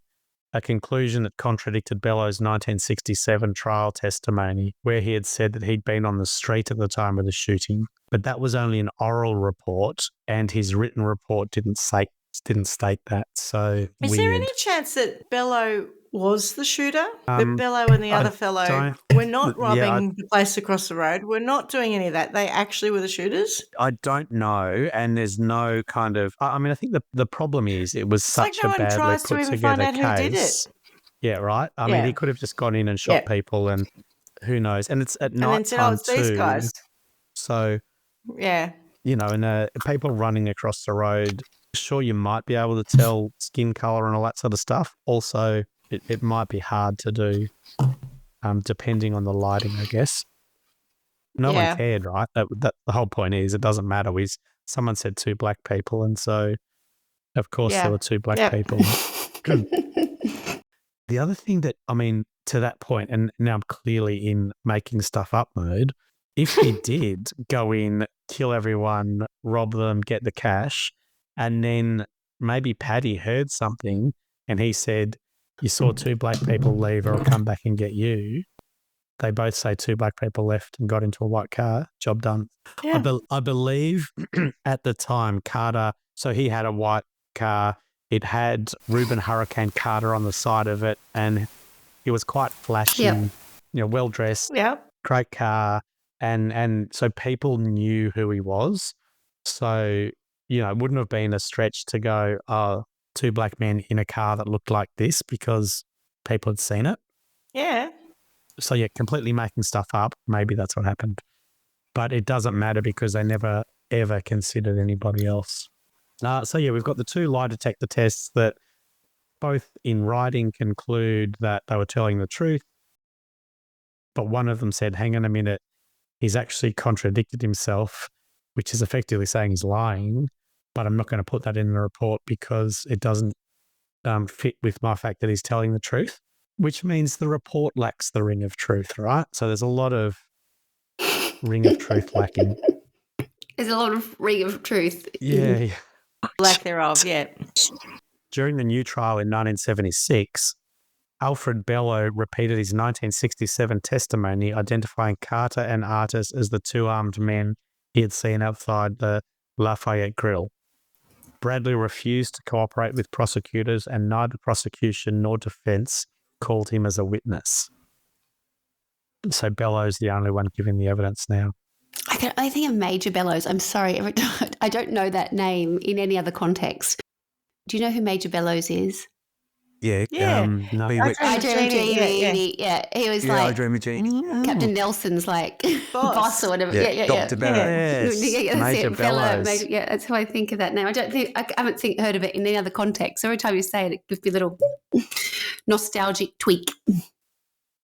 a conclusion that contradicted Bello's 1967 trial testimony, where he had said that he'd been on the street at the time of the shooting. But that was only an oral report, and his written report didn't state that. So is weird. there any chance that Bello was the shooter? That Bello and the other fellow were not robbing the place across the road. We're not doing any of that. They actually were the shooters? I don't know, and there's no kind of... I mean, I think the problem is it was such like no a badly tries put to even together find out case. Who did it. Yeah, right? I mean, he could have just gone in and shot people and who knows. And it's at night time it's these guys. So, yeah, you know, and people running across the road, sure, you might be able to tell skin colour and all that sort of stuff. Also, it might be hard to do depending on the lighting, I guess. No one cared, right? That the whole point is it doesn't matter. Someone said two black people, and so, of course, there were two black people. The other thing that, I mean, to that point, and now I'm clearly in making stuff up mode, if he did go in, kill everyone, rob them, get the cash, and then maybe Paddy heard something and he said, you saw two black people leave or I'll come back and get you, They both say 2 black people left and got into a white car. Job done. Yeah. I believe at the time Carter, so he had a white car. It had Rubin Hurricane Carter on the side of it, and he was quite flashy, Yep. well dressed, Yeah. great car, and so people knew who he was. So it wouldn't have been a stretch to go, 2 black men in a car that looked like this, because people had seen it. Yeah. So yeah, completely making stuff up. Maybe that's what happened, but it doesn't matter because they never ever considered anybody else. So yeah, we've got the 2 lie detector tests that both in writing conclude that they were telling the truth, but one of them said, hang on a minute, he's actually contradicted himself, which is effectively saying he's lying, but I'm not going to put that in the report because it doesn't fit with my fact that he's telling the truth, which means the report lacks the ring of truth, right? So there's a lot of ring of truth lacking. There's a lot of ring of truth. Yeah. Lack thereof, yeah. During the new trial in 1976, Alfred Bellow repeated his 1967 testimony, identifying Carter and Artis as the 2 armed men he had seen outside the Lafayette Grill. Bradley refused to cooperate with prosecutors, and neither prosecution nor defense called him as a witness. So Bellow's the only one giving the evidence now. I can only think of Major Bellows. I'm sorry. I don't know that name in any other context. Do you know who Major Bellows is? Yeah. Yeah. No, I Dream of Jeannie. Yeah. He was I like Dream of Jeannie. Captain Nelson's boss or whatever. Yeah, Yeah. Dr. Bellows. Yes, That's Major it, fellow. Bellows. Yeah, that's how I think of that name. I haven't heard of it in any other context. Every time you say it, it gives me a little nostalgic tweak.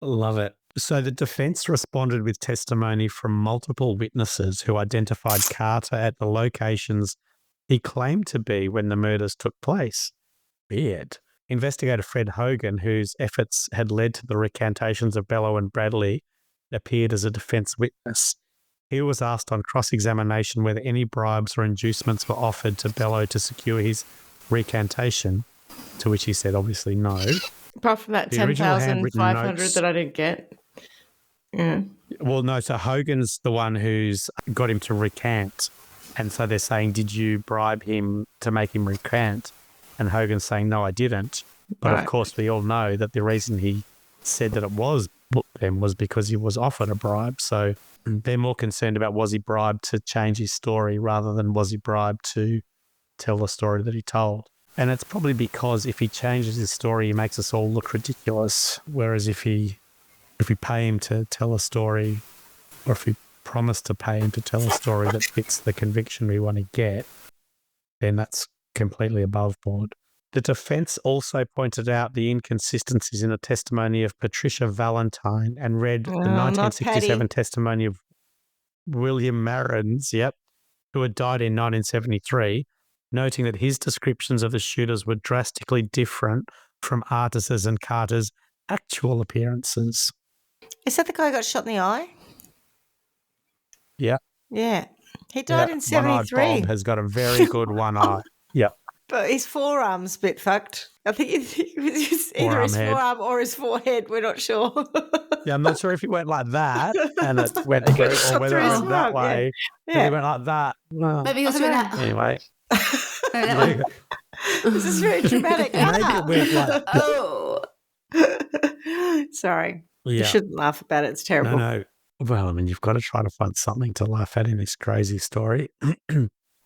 Love it. So the defense responded with testimony from multiple witnesses who identified Carter at the locations he claimed to be when the murders took place. Weird. Investigator Fred Hogan, whose efforts had led to the recantations of Bellow and Bradley, appeared as a defense witness. He was asked on cross-examination whether any bribes or inducements were offered to Bellow to secure his recantation, to which he said obviously no. Apart from that The original handwritten 10,500 notes- that I didn't get. Yeah. Well, no, so Hogan's the one who's got him to recant. And so they're saying, did you bribe him to make him recant? And Hogan's saying, no, I didn't. But Right. of course, we all know that the reason he said that it was them was because he was offered a bribe. So they're more concerned about was he bribed to change his story rather than was he bribed to tell the story that he told. And it's probably because if he changes his story, he makes us all look ridiculous. Whereas if we pay him to tell a story, or if we promise to pay him to tell a story that fits the conviction we want to get, then that's completely above board. The defense also pointed out the inconsistencies in the testimony of Patricia Valentine and read the not 1967 Patty. testimony of William Marrons, who had died in 1973, noting that his descriptions of the shooters were drastically different from Artis's and Carter's actual appearances. Is that the guy who got shot in the eye? Yeah. Yeah. He died in 73. One-eyed Bob has got a very good one eye. Yeah. But his forearm's a bit fucked. I think it was either Forearm his head. forearm or his forehead. We're not sure. Yeah, I'm not sure if he went like that and it went He through, got or shot whether through it his went that arm, yeah. way. But Yeah. he went like that. No. Maybe he was I doing don't that. Anyway. That one. This is very dramatic. Maybe it went like Oh. Sorry. You Yeah. shouldn't laugh about it. It's No, terrible. no. Well, I mean, you've got to try to find something to laugh at in this crazy story.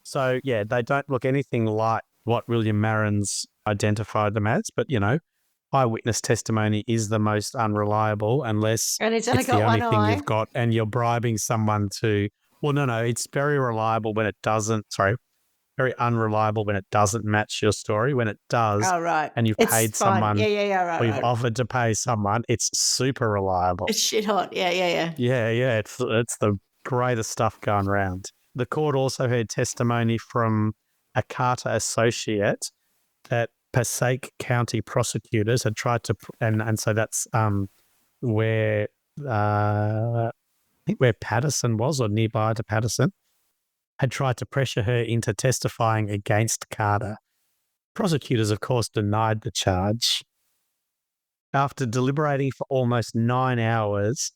So, yeah, they don't look anything like what William Marrons identified them as, but, eyewitness testimony is the most unreliable unless And he's only it's got the only one thing eye. you've got and you're bribing someone to, well, no, it's very reliable when it doesn't, very unreliable when it doesn't match your story. When it does, Oh, right. and you've It's paid fine. someone, Yeah, right. or you've right. offered to pay someone, it's super reliable. It's shit hot. Yeah. Yeah, it's the greatest stuff going around. The court also heard testimony from a Carter associate that Passaic County prosecutors had tried to, and so that's where I think where Patterson was, or nearby to Patterson, had tried to pressure her into testifying against Carter. Prosecutors, of course, denied the charge. After deliberating for almost 9 hours,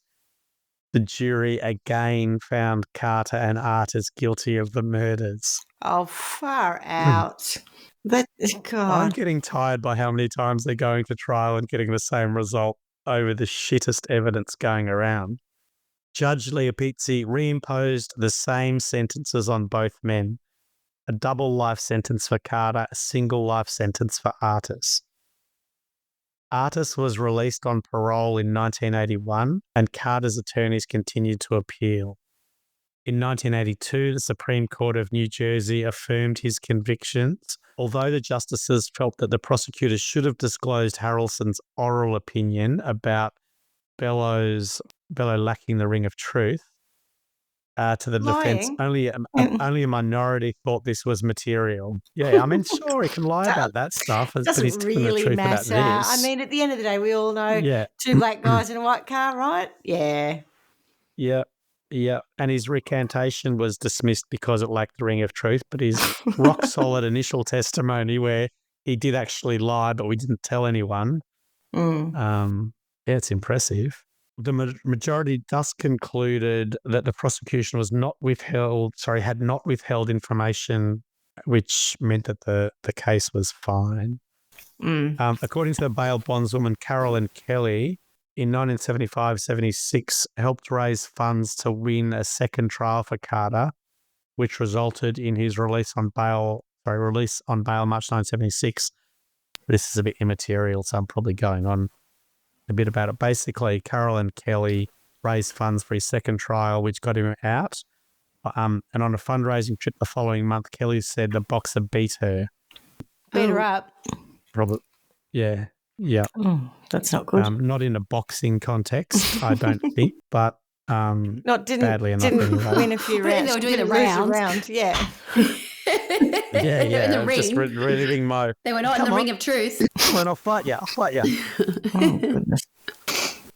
the jury again found Carter and Artis guilty of the murders. Oh, far out. But, I'm God. getting tired by how many times they're going to trial and getting the same result over the shittest evidence going around. Judge Leopizzi reimposed the same sentences on both men. A double life sentence for Carter, a single life sentence for Artis. Artis was released on parole in 1981 and Carter's attorneys continued to appeal. In 1982, the Supreme Court of New Jersey affirmed his convictions, although the justices felt that the prosecutors should have disclosed Harrelson's oral opinion about Bello lacking the ring of truth to the defence. Lying. Only a minority thought this was material. Yeah, I mean, sure, he can lie about that stuff, but he's Doesn't telling the really truth about matter. this. I mean, at the end of the day, we all know Yeah. two black guys in a white car, right? Yeah. Yeah. And his recantation was dismissed because it lacked the ring of truth, but his rock solid initial testimony where he did actually lie, but we didn't tell anyone. It's impressive. The majority thus concluded that the prosecution had not withheld information, which meant that the case was fine. According to the bail bondswoman Carolyn Kelly, in 1975-76, helped raise funds to win a second trial for Carter, which resulted in his release on bail March 1976. This is a bit immaterial, so I'm probably going on a bit about it. Basically, Carolyn Kelly raised funds for his second trial, which got him out. And on a fundraising trip the following month, Kelly said the boxer beat her. Beat her up. Probably, yeah. That's not good. Not in a boxing context, I don't think, but didn't badly enough anyway. win a few But rounds. they were doing Didn't the lose a rounds. round. Yeah. In the ring. Just reliving my. They were not in the ring of truth. Well, I'll fight you. Oh, goodness.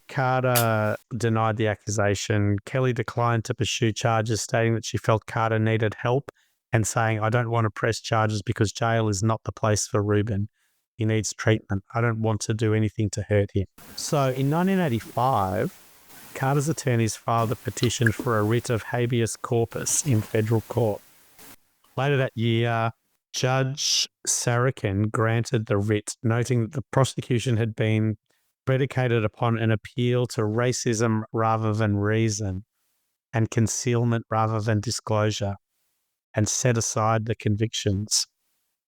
Carter denied the accusation. Kelly declined to pursue charges, stating that she felt Carter needed help and saying, I don't want to press charges because jail is not the place for Rubin. He needs treatment. I don't want to do anything to hurt him. So in 1985, Carter's attorneys filed a petition for a writ of habeas corpus in federal court. Later that year, Judge Sarakin granted the writ, noting that the prosecution had been predicated upon an appeal to racism rather than reason and concealment rather than disclosure, and set aside the convictions.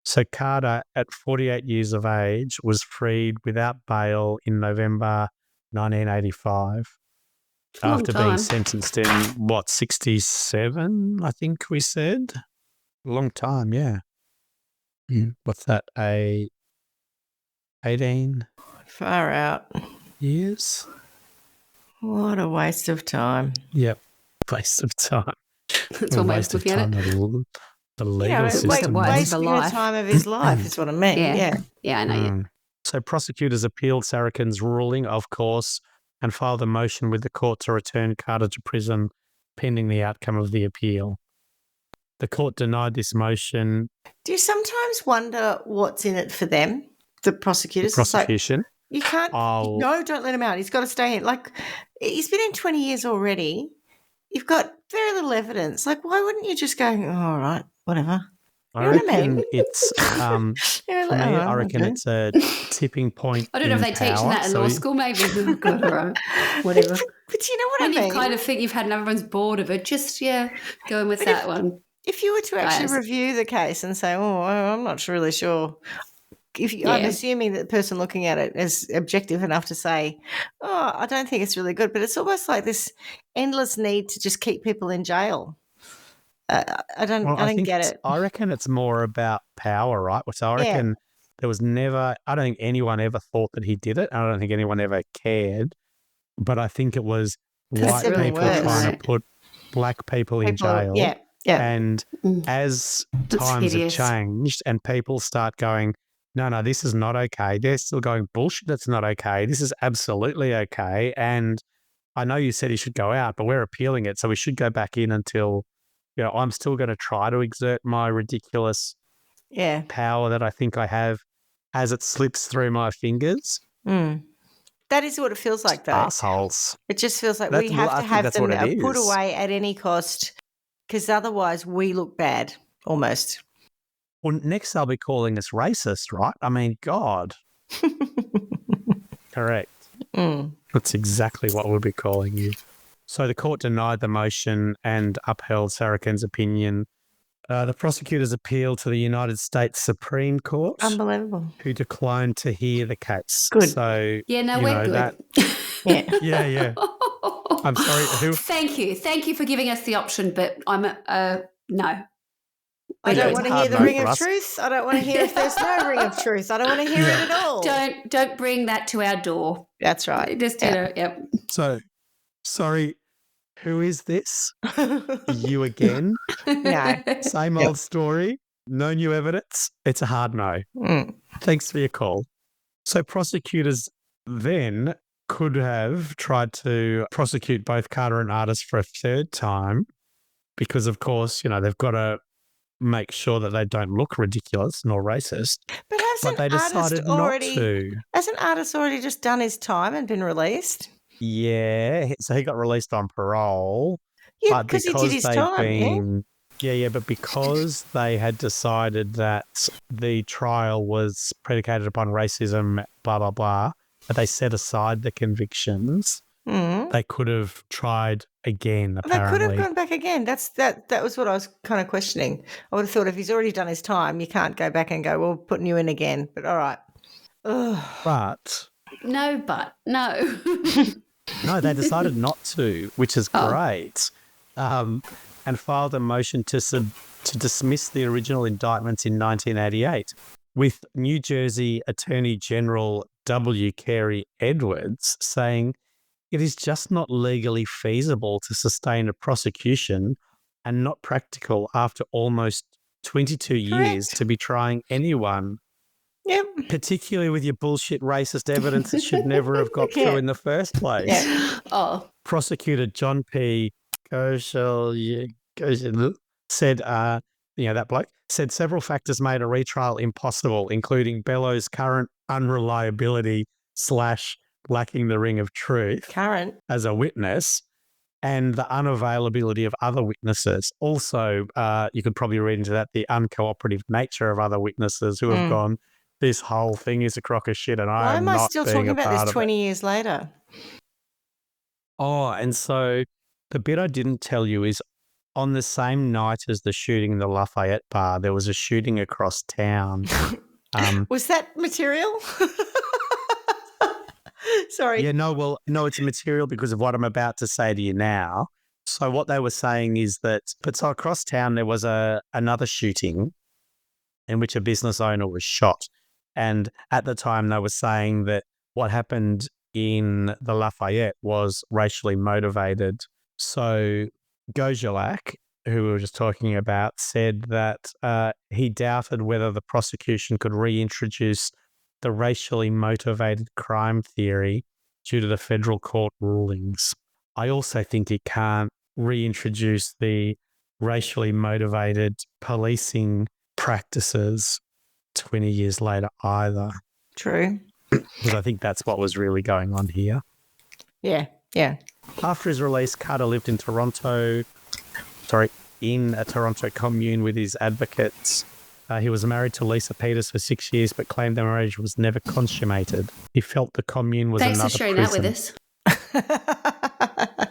So Carter, at 48 years of age, was freed without bail in November 1985 after being sentenced in, 67, I think we said? A long time, yeah. What's that, 18 Far out. years? What a waste of time. Yep, waste of time. That's one way of looking at it. The legal system. Wasting the time of his life is what I mean. Yeah, I know. So prosecutors appealed Sarakin's ruling, of course, and filed a motion with the court to return Carter to prison pending the outcome of the appeal. The court denied this motion. Do you sometimes wonder what's in it for them, the prosecutors? Prosecution? You can't, no, don't let him out. He's got to stay in. Like, he's been in 20 years already. You've got very little evidence. Like, why wouldn't you just go, all right, whatever? I reckon it's, I reckon it's a tipping point. I don't know if they teach that in law school, maybe. God, all right, whatever. But you know what I mean? You kind of think you've had and everyone's bored of it, just, go in with that one. If you were to actually review the case and say, I'm not really sure. I'm assuming that the person looking at it is objective enough to say, I don't think it's really good. But it's almost like this endless need to just keep people in jail. I don't get it. I reckon it's more about power, right? So I reckon there was never, I don't think anyone ever thought that he did it. I don't think anyone ever cared. But I think it was white people trying to put black people in jail. Yeah. And as times have changed and people start going, no, this is not okay. They're still going, bullshit, that's not okay. This is absolutely okay. And I know you said he should go out, but we're appealing it. So we should go back in until, I'm still going to try to exert my ridiculous power that I think I have as it slips through my fingers. That is what it feels like, though. Assholes. It just feels like we have to have them put away at any cost, because otherwise we look bad, almost. Well, next they'll be calling us racist, right? I mean, God. Correct. That's exactly what we'll be calling you. So the court denied the motion and upheld Sarakin's opinion. The prosecutors appealed to the United States Supreme Court. Unbelievable. Who declined to hear the case. Good. So, we're good. Yeah. I'm sorry. Who? Thank you for giving us the option, but I'm no. I don't want to hear the ring of truth. I don't want to hear if there's no ring of truth. I don't want to hear it at all. Don't bring that to our door. That's right. Just yep. So, sorry, who is this? You again? No. Same old story. No new evidence. It's a hard no. Thanks for your call. So prosecutors then could have tried to prosecute both Carter and Artis for a third time because, of course, they've got to make sure that they don't look ridiculous nor racist. But they decided not to. Hasn't Artis already just done his time and been released? Yeah. So he got released on parole. Yeah, because he did his time. But because they had decided that the trial was predicated upon racism, blah, blah, blah, but they set aside the convictions, they could have tried again, apparently. They could have gone back again. That was what I was kind of questioning. I would have thought if he's already done his time, you can't go back and go, well, putting you in again. But all right. Ugh. But. No. No, they decided not to, which is great. And filed a motion to dismiss the original indictments in 1988, with New Jersey Attorney General W. Carey Edwards saying it is just not legally feasible to sustain a prosecution and not practical after almost 22 years to be trying anyone. Yep. Particularly with your bullshit racist evidence that should never have got through in the first place. Yeah. Prosecutor John P. Goschel said, that bloke, said several factors made a retrial impossible, including Bellows' current unreliability / lacking the ring of truth as a witness and the unavailability of other witnesses. Also, you could probably read into that the uncooperative nature of other witnesses who have gone, this whole thing is a crock of shit and Why am I not still being talking a about part this of 20 years later? Oh, and so the bit I didn't tell you is on the same night as the shooting in the Lafayette bar, there was a shooting across town. Was that material? Sorry. Yeah, no, it's material because of what I'm about to say to you now. So what they were saying is that, so across town there was another shooting in which a business owner was shot. And at the time they were saying that what happened in the Lafayette was racially motivated. So Gojolak, who we were just talking about, said that he doubted whether the prosecution could reintroduce the racially motivated crime theory due to the federal court rulings. I also think he can't reintroduce the racially motivated policing practices 20 years later either. True. Because I think that's what was really going on here. Yeah. After his release, Carter lived in a Toronto commune with his advocates. He was married to Lisa Peters for 6 years, but claimed their marriage was never consummated. He felt the commune was another prison. Thanks for sharing that with us.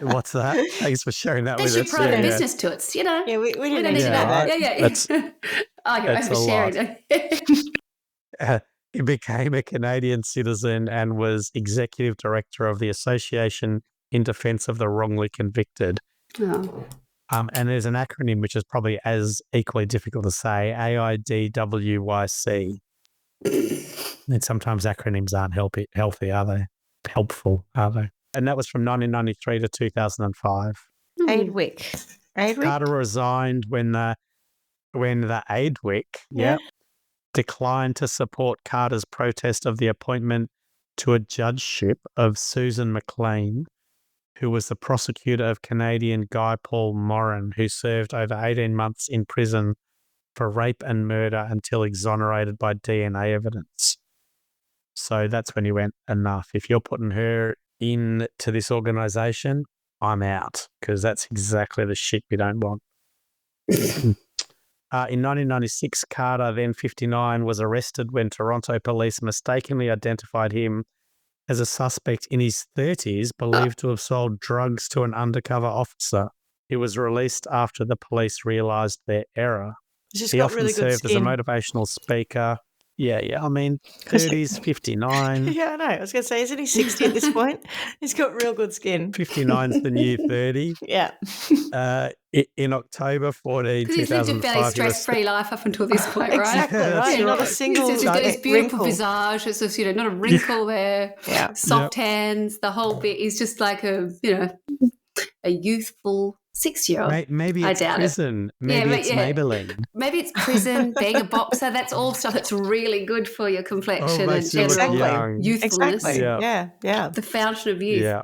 What's that? Thanks for sharing that with us. That's your private business to us, Yeah, we didn't need to know that. Right? Yeah. You're oversharing. He became a Canadian citizen and was executive director of the Association in Defence of the Wrongly Convicted. Oh. And there's an acronym which is probably as equally difficult to say, AIDWYC. And sometimes acronyms aren't healthy, are they? Helpful, are they? And that was from 1993 to 2005. AIDWIC. Carter resigned when the AIDWIC declined to support Carter's protest of the appointment to a judgeship of Susan McLean, who was the prosecutor of Canadian Guy Paul Morin, who served over 18 months in prison for rape and murder until exonerated by DNA evidence. So that's when he went, enough. If you're putting her into this organisation, I'm out, because that's exactly the shit we don't want. In 1996, Carter, then 59, was arrested when Toronto police mistakenly identified him as a suspect in his 30s, believed to have sold drugs to an undercover officer. He was released after the police realised their error. He's just He got often really good served as a skin. motivational speaker. Yeah. I mean, 30s, 59. Yeah, I know. I was going to say, isn't he 60 at this point? He's got real good skin. 59's the new 30. Yeah. In October 14, Because he's lived a 2005, fairly stress-free life up until this point, right? Exactly, Yeah, that's right. Not a right. single He's got his beautiful wrinkle. visage. It's just, not a wrinkle there. Yeah. Soft hands, the whole bit. He's just like a youthful 6-year-old. Maybe I it's doubt prison. it. Maybe Yeah, it's but yeah. Maybelline. Maybe it's prison, being a boxer. That's all stuff that's really good for your complexion and makes you look general young. youthfulness. Exactly. Yeah. The fountain of youth Yeah.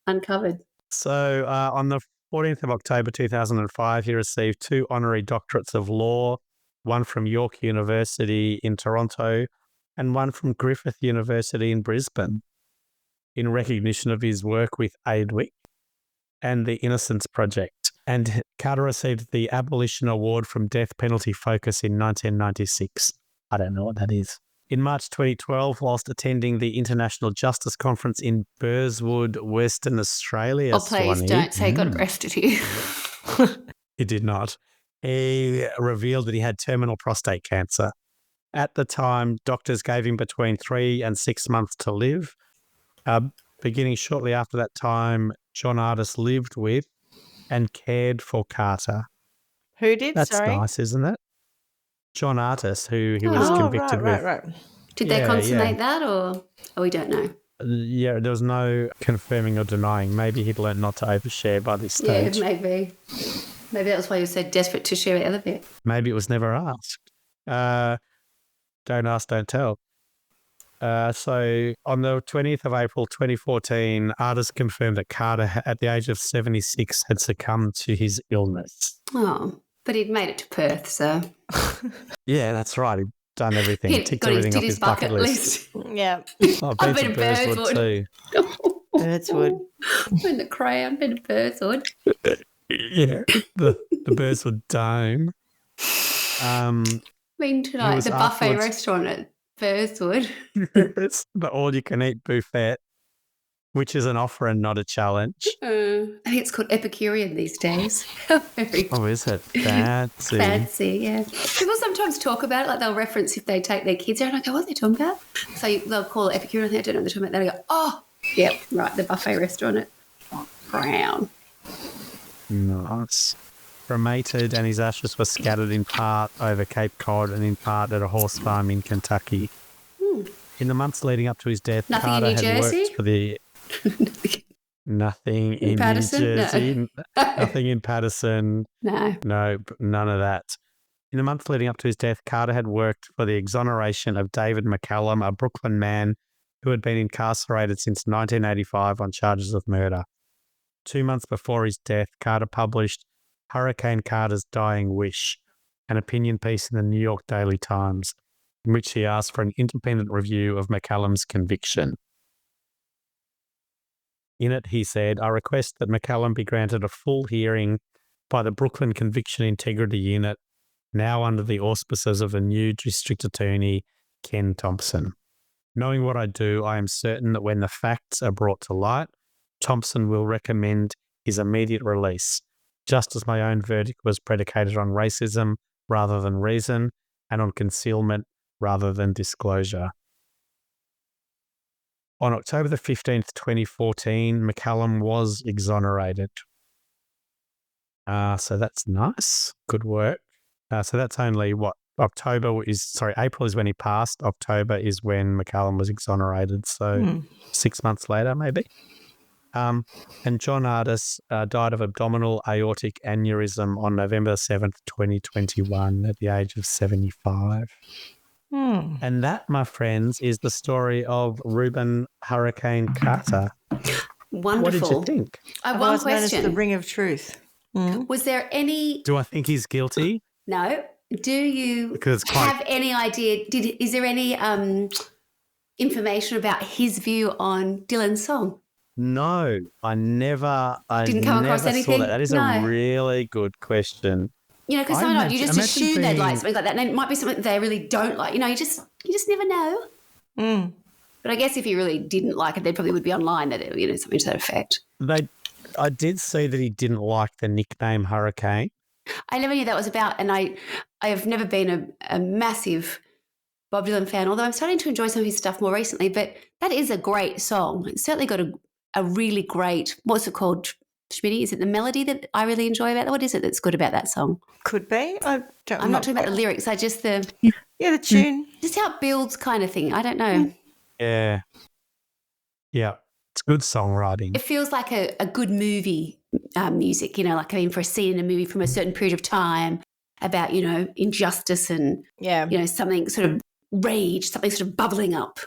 uncovered. So on the 14th of October 2005, he received 2 honorary doctorates of law, one from York University in Toronto and one from Griffith University in Brisbane, in recognition of his work with AIDWIC and the Innocence Project. And Carter received the Abolition Award from Death Penalty Focus in 1996. I don't know what that is. In March 2012, whilst attending the International Justice Conference in Burswood, Western Australia, Oh, please Swanee, don't say God rested you. he did not. He revealed that he had terminal prostate cancer. At the time, doctors gave him between 3 and 6 months to live. Beginning shortly after that time, John Artis lived with and cared for Carter. Who did? That's Sorry. nice, isn't it? John Artis, who he was convicted with. Right. Did they consummate that or we don't know? Yeah, there was no confirming or denying. Maybe he'd learned not to overshare by this stage. Yeah, maybe. Maybe that was why he was so desperate to share the other bit. Maybe it was never asked. Don't ask, don't tell. So on the 20th of April 2014, Artis confirmed that Carter, at the age of 76, had succumbed to his illness. Oh, but he'd made it to Perth, so. Yeah, that's right. He'd done everything. He'd Ticked got everything off his his bucket list. Yeah. Oh, I've been been to to Burswood too. Birdswood. Been to Crown, been to Burswood. Yeah, the Burswood Dome. Been to was the buffet afterwards- restaurant at Burswood. It's the all-you-can-eat buffet, which is an offer and not a challenge. I think it's called Epicurean these days. Very Oh, is it? Fancy. fancy, yeah. People sometimes talk about it, like they'll reference if they take their kids there, and I go, what are they talking about? So they'll call it Epicurean, I think I don't know what they're talking about. They go, oh, yep, right, the buffet restaurant at Crown. Nice. Cremated, and his ashes were scattered in part over Cape Cod and in part at a horse farm in Kentucky. In the months leading up to his death, Nothing Carter in New had Jersey? worked for the... Nothing in New Patterson? No. Jersey. Nothing in Patterson. No. No, none of that. In the months leading up to his death, Carter had worked for the exoneration of David McCallum, a Brooklyn man who had been incarcerated since 1985 on charges of murder. 2 months before his death, Carter published Hurricane Carter's Dying Wish, an opinion piece in the New York Daily Times, in which he asked for an independent review of McCallum's conviction. In it, he said, I request that McCallum be granted a full hearing by the Brooklyn Conviction Integrity Unit, now under the auspices of a new District Attorney, Ken Thompson. Knowing what I do, I am certain that when the facts are brought to light, Thompson will recommend his immediate release, just as my own verdict was predicated on racism rather than reason and on concealment rather than disclosure. On October the 15th, 2014, McCallum was exonerated. So that's nice. Good work. So that's only what? April is when he passed. October is when McCallum was exonerated. So 6 months later, maybe. And John Artis died of abdominal aortic aneurysm on November 7th, 2021 at the age of 75. And that, my friends, is the story of Rubin Hurricane Carter. Wonderful. What did you think? I have one Otherwise known as question. the ring of truth. Was there any... Do I think he's guilty? No. Do you Because it's quite... have any idea? Is there any information about his view on Dylan's song? No, I never Didn't come across saw anything? that. That is No. a really good question. You know, because I sometimes you just imagine assume they'd like being- something like that, and it might be something that they really don't like. You know, you just never know. Mm. But I guess if you really didn't like it, they probably would be online that it, you know, something to that effect. I did see that he didn't like the nickname Hurricane. I never knew that was about, and I have never been a massive Bob Dylan fan, although I'm starting to enjoy some of his stuff more recently. But that is a great song. It's certainly got a really great, what's it called, Schmitty? Is it the melody that I really enjoy about that? What is it that's good about that song? Could be. I'm not talking about the lyrics. I just the tune. just how it builds kind of thing. I don't know. Yeah. Yeah. It's good songwriting. It feels like a good movie music, you know, like, I mean, for a scene in a movie from a certain period of time about, you know, injustice and, Yeah. you know, something sort of rage, something sort of bubbling up.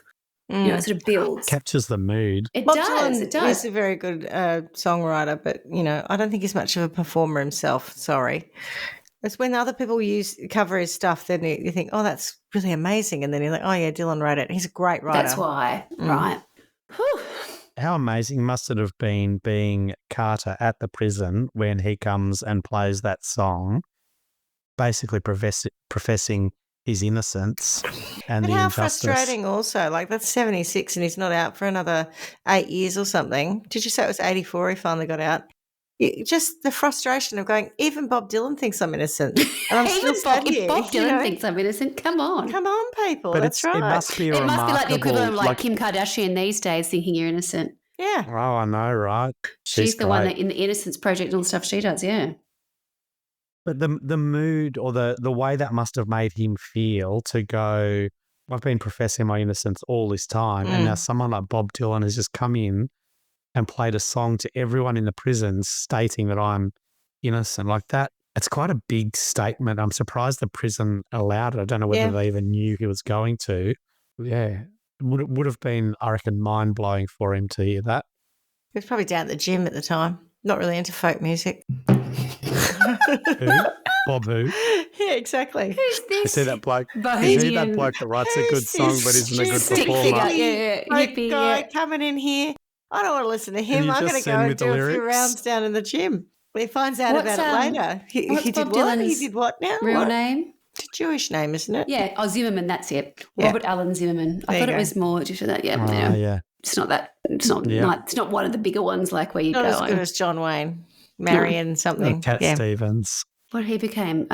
You know, it sort of builds. Captures the mood. It Bob does. Dylan It does. is a very good songwriter, but, you know, I don't think he's much of a performer himself. Sorry. It's when other people cover his stuff, then you think, oh, that's really amazing. And then you're like, oh, yeah, Dylan wrote it. He's a great writer. That's why, right? Whew. How amazing must it have been being Carter at the prison when he comes and plays that song, basically professing his innocence and But the how injustice. frustrating also. Like, that's 76 and he's not out for another 8 years or something. Did you say it was 84 he finally got out? Just the frustration of going, even Bob Dylan thinks I'm innocent. And I'm still stuck here. If Bob Dylan thinks I'm innocent, come on. Come on, people. But that's right. it must be It must be like the equivalent of remarkable, like Kim Kardashian these days thinking you're innocent. Yeah. Oh, I know, right? She's the one great. that in the Innocence Project and all the stuff she does, yeah. But the mood or the way that must have made him feel to go, I've been professing my innocence all this time, and now someone like Bob Dylan has just come in and played a song to everyone in the prison stating that I'm innocent. Like that, it's quite a big statement. I'm surprised the prison allowed it. I don't know whether they even knew he was going to. Yeah. It would have been, I reckon, mind-blowing for him to hear that. He was probably down at the gym at the time. Not really into folk music. Who? Bob who? Yeah, exactly. Who's You this? see that bloke? Bohemian. You see that bloke that writes a good song but isn't a good stick performer? figure, yeah, hippie, guy yeah. coming in here. I don't want to listen to him. you I'm just going to send go me and the do a few lyrics? rounds down in the gym. He finds out What's, about it later. He what's did Bob what? He Dylan's did what now? Real What? name? It's a Jewish name, isn't it? Yeah. Oh, Zimmerman, that's it. Yeah. Robert Allen Zimmerman. I There thought you it go. was more just for that. Yeah. Oh, yeah. It's not that. It's not. Yeah. It's not one of the bigger ones like where you Not go. as good as John Wayne. Marion something. Cat Yeah. Stevens. What he became.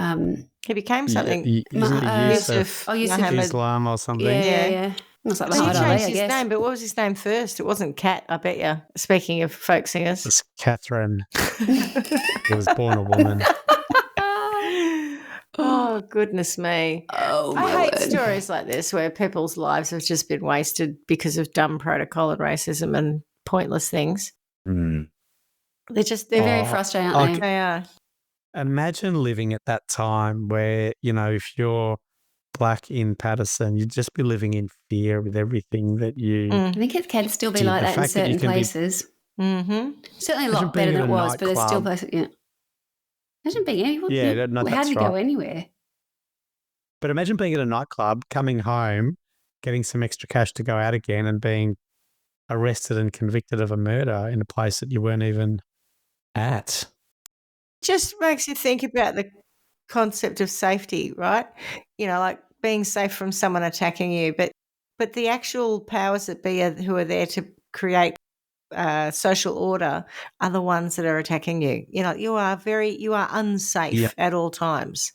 He became something. Isn't it Yusuf Yusuf. Mohammed. Islam or something? Yeah. It's like But he Muhammad Ali, changed I his guess. name, but what was his name first? It wasn't Cat, I bet you. Speaking of folk singers. It's Catherine. He was born a woman. Oh, goodness me. Oh, my I hate word. stories like this where people's lives have just been wasted because of dumb protocol and racism and pointless things. Mm. They're Very Oh, frustrating, aren't they? they are. Imagine living at that time where, you know, if you're black in Patterson, you'd just be living in fear with everything that you... I think it can still be Dude, like the that in fact that you certain can be- places. Mm-hmm. Certainly a Imagine lot better being than in it a was, but there's still nightclub. places. Yeah. Imagine being anywhere. Yeah, no, How that's did we go right. anywhere? But imagine being at a nightclub, coming home, getting some extra cash to go out again and being arrested and convicted of a murder in a place that you weren't even at. Just makes you think about the concept of safety, right? You know, like being safe from someone attacking you, but the actual powers that be who are there to create social order are the ones that are attacking you. You know, you are unsafe Yep. at all times.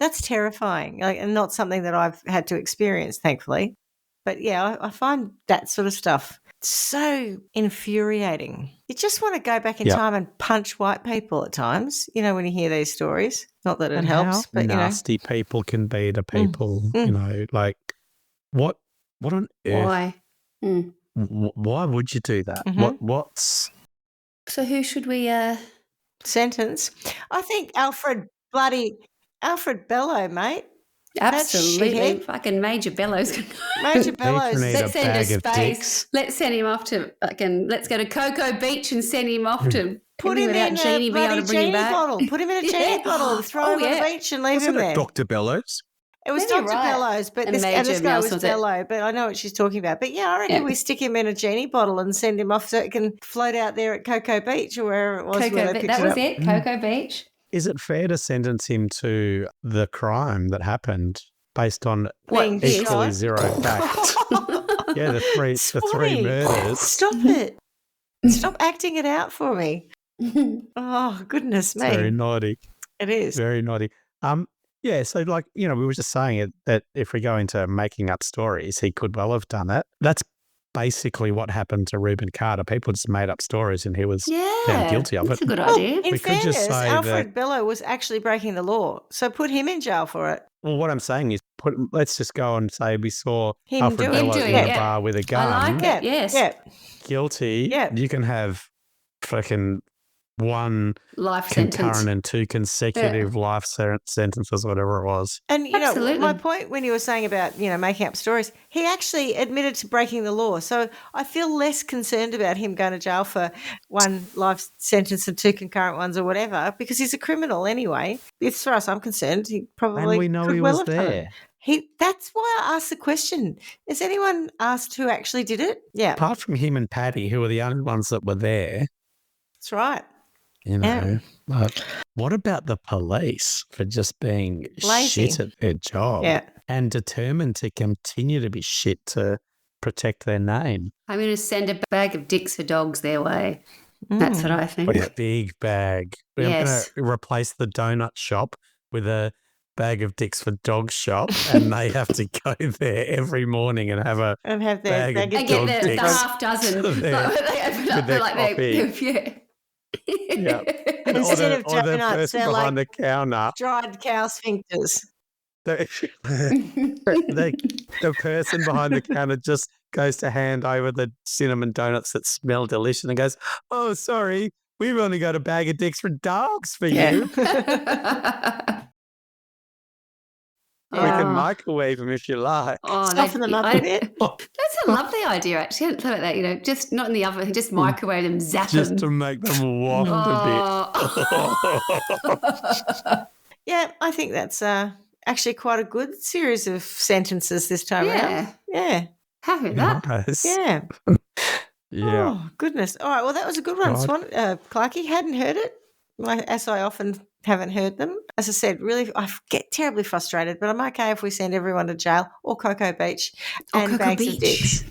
That's terrifying, and not something that I've had to experience, thankfully. But yeah, I find that sort of stuff so infuriating. You just want to go back in Yep. time and punch white people at times, you know, when you hear these stories. Not that it And helps, how but, you know. nasty people can be to people, you know, like what on earth? Why? Mm. Why would you do that? Mhm. What's So who should we? Sentence. I think Alfred Bello, mate. Absolutely, shithead. fucking Major Bellows. Major Bellows. need Let's a send bag a of space. dicks. Let's send him off to fucking. Let's go to Cocoa Beach and send him off to. Put him without in Jeannie a being able bloody to bring him genie back. bottle. Put him in a Yeah. genie bottle and throw Oh, him on yeah. the beach and leave Wasn't him it there. Dr. Bellows? It was Maybe you're Dr. right. Bellows, but And this Major guy Mouse was was it? Bello, but I know what she's talking about. But yeah, I reckon we stick him in a genie bottle and send him off so it can float out there at Cocoa Beach or wherever it was where they picked That it was up. it, Cocoa Beach. Is it fair to sentence him to the crime that happened based on Being equally shot. zero fact? Yeah, the three Swanee, murders. Stop it. Stop acting it out for me. Oh, goodness me. It's very naughty. It is. Very naughty. Yeah, so like, we were just saying it that if we go into making up stories, he could well have done that. That's basically what happened to Rubin Carter. People just made up stories and he was found guilty of that's it. a good idea. In We could just fairness, say Alfred Bello was actually breaking the law, so put him in jail for it. Well, what I'm saying is let's just go and say we saw Him Alfred doing Bello it. in Him a doing it, bar with a gun. I like it, yes. Yeah. Guilty. Yeah. You can have fucking one Life concurrent sentence. and two consecutive life sentences, whatever it was. And, you Absolutely. know, my point when you were saying about, making up stories, he actually admitted to breaking the law. So I feel less concerned about him going to jail for one life sentence and two concurrent ones or whatever, because he's a criminal anyway. As far as I'm concerned, he probably And we know could he well was have done it. there. That's why I asked the question. Has anyone asked who actually did it? Yeah, Apart from him and Paddy, who were the only ones that were there, that's right. But what about the police for just being Lazy. shit at their job and determined to continue to be shit to protect their name? I'm going to send a bag of dicks for dogs their way. That's what I think. A big bag. I'm going to replace the donut shop with a bag of dicks for dog shop, and they have to go there every morning and have their bag of and dog get the dicks half dozen. with their coffee. Yeah. Instead of or the donuts, person they're behind like the counter. dried cow sphincters. The person behind the counter just goes to hand over the cinnamon donuts that smell delicious and goes, "Oh, sorry, we've only got a bag of dicks for dogs for you. We can microwave them if you like." Soften them up a bit. That's a lovely idea, actually. I hadn't thought about that. Just not in the oven, just microwave them, zap them. Just to make them waft a bit. Yeah, I think that's actually quite a good series of sentences this time around. Yeah. Happy with that. Nice. Yeah. Yeah. Oh, goodness. All right, well, that was a good one, Clarky. Hadn't heard it, as I often haven't heard them. As I said, really, I get terribly frustrated, but I'm okay if we send everyone to jail or Cocoa Beach and bags of dicks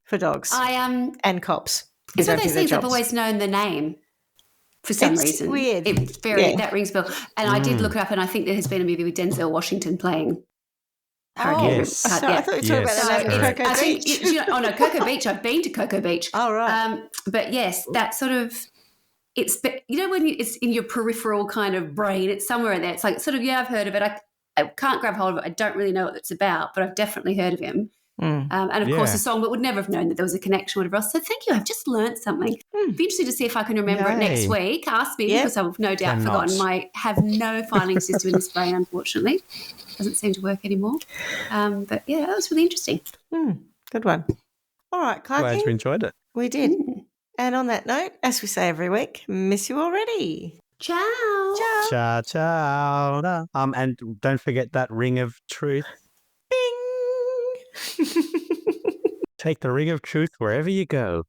for dogs and cops. It's one of those things I've always known the name for some reason. Weird. It's very that rings a bell. And I did look it up, and I think there has been a movie with Denzel Washington playing. Yes. I thought you were talking about the name of Cocoa Beach. No, Cocoa Beach. I've been to Cocoa Beach. Oh, right. But yes, that sort of. It's when it's in your peripheral kind of brain, it's somewhere in there. It's like sort of I've heard of it. I can't grab hold of it. I don't really know what it's about, but I've definitely heard of him. And of course, the song, but would never have known that there was a connection, whatever else. So thank you. I've just learned something. Be interested to see if I can remember it next week. Ask me because I've no doubt forgotten. I have no filing system in this brain, unfortunately. Doesn't seem to work anymore. But yeah, that was really interesting. Good one. All right, Clarky. Glad you enjoyed it. We did. And on that note, as we say every week, miss you already. Ciao. Ciao, ciao. And don't forget that ring of truth. Bing. Take the ring of truth wherever you go.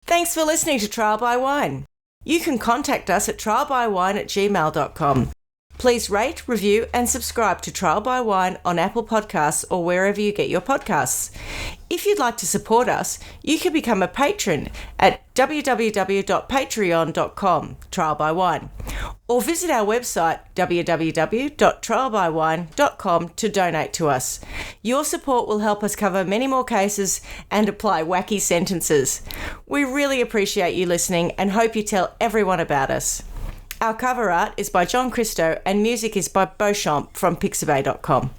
Thanks for listening to Trial by Wine. You can contact us at trialbywine@gmail.com. Please rate, review and subscribe to Trial by Wine on Apple Podcasts or wherever you get your podcasts. If you'd like to support us, you can become a patron at www.patreon.com, Trial by Wine, or visit our website www.trialbywine.com to donate to us. Your support will help us cover many more cases and apply wacky sentences. We really appreciate you listening and hope you tell everyone about us. Our cover art is by John Christo and music is by Beauchamp from pixabay.com.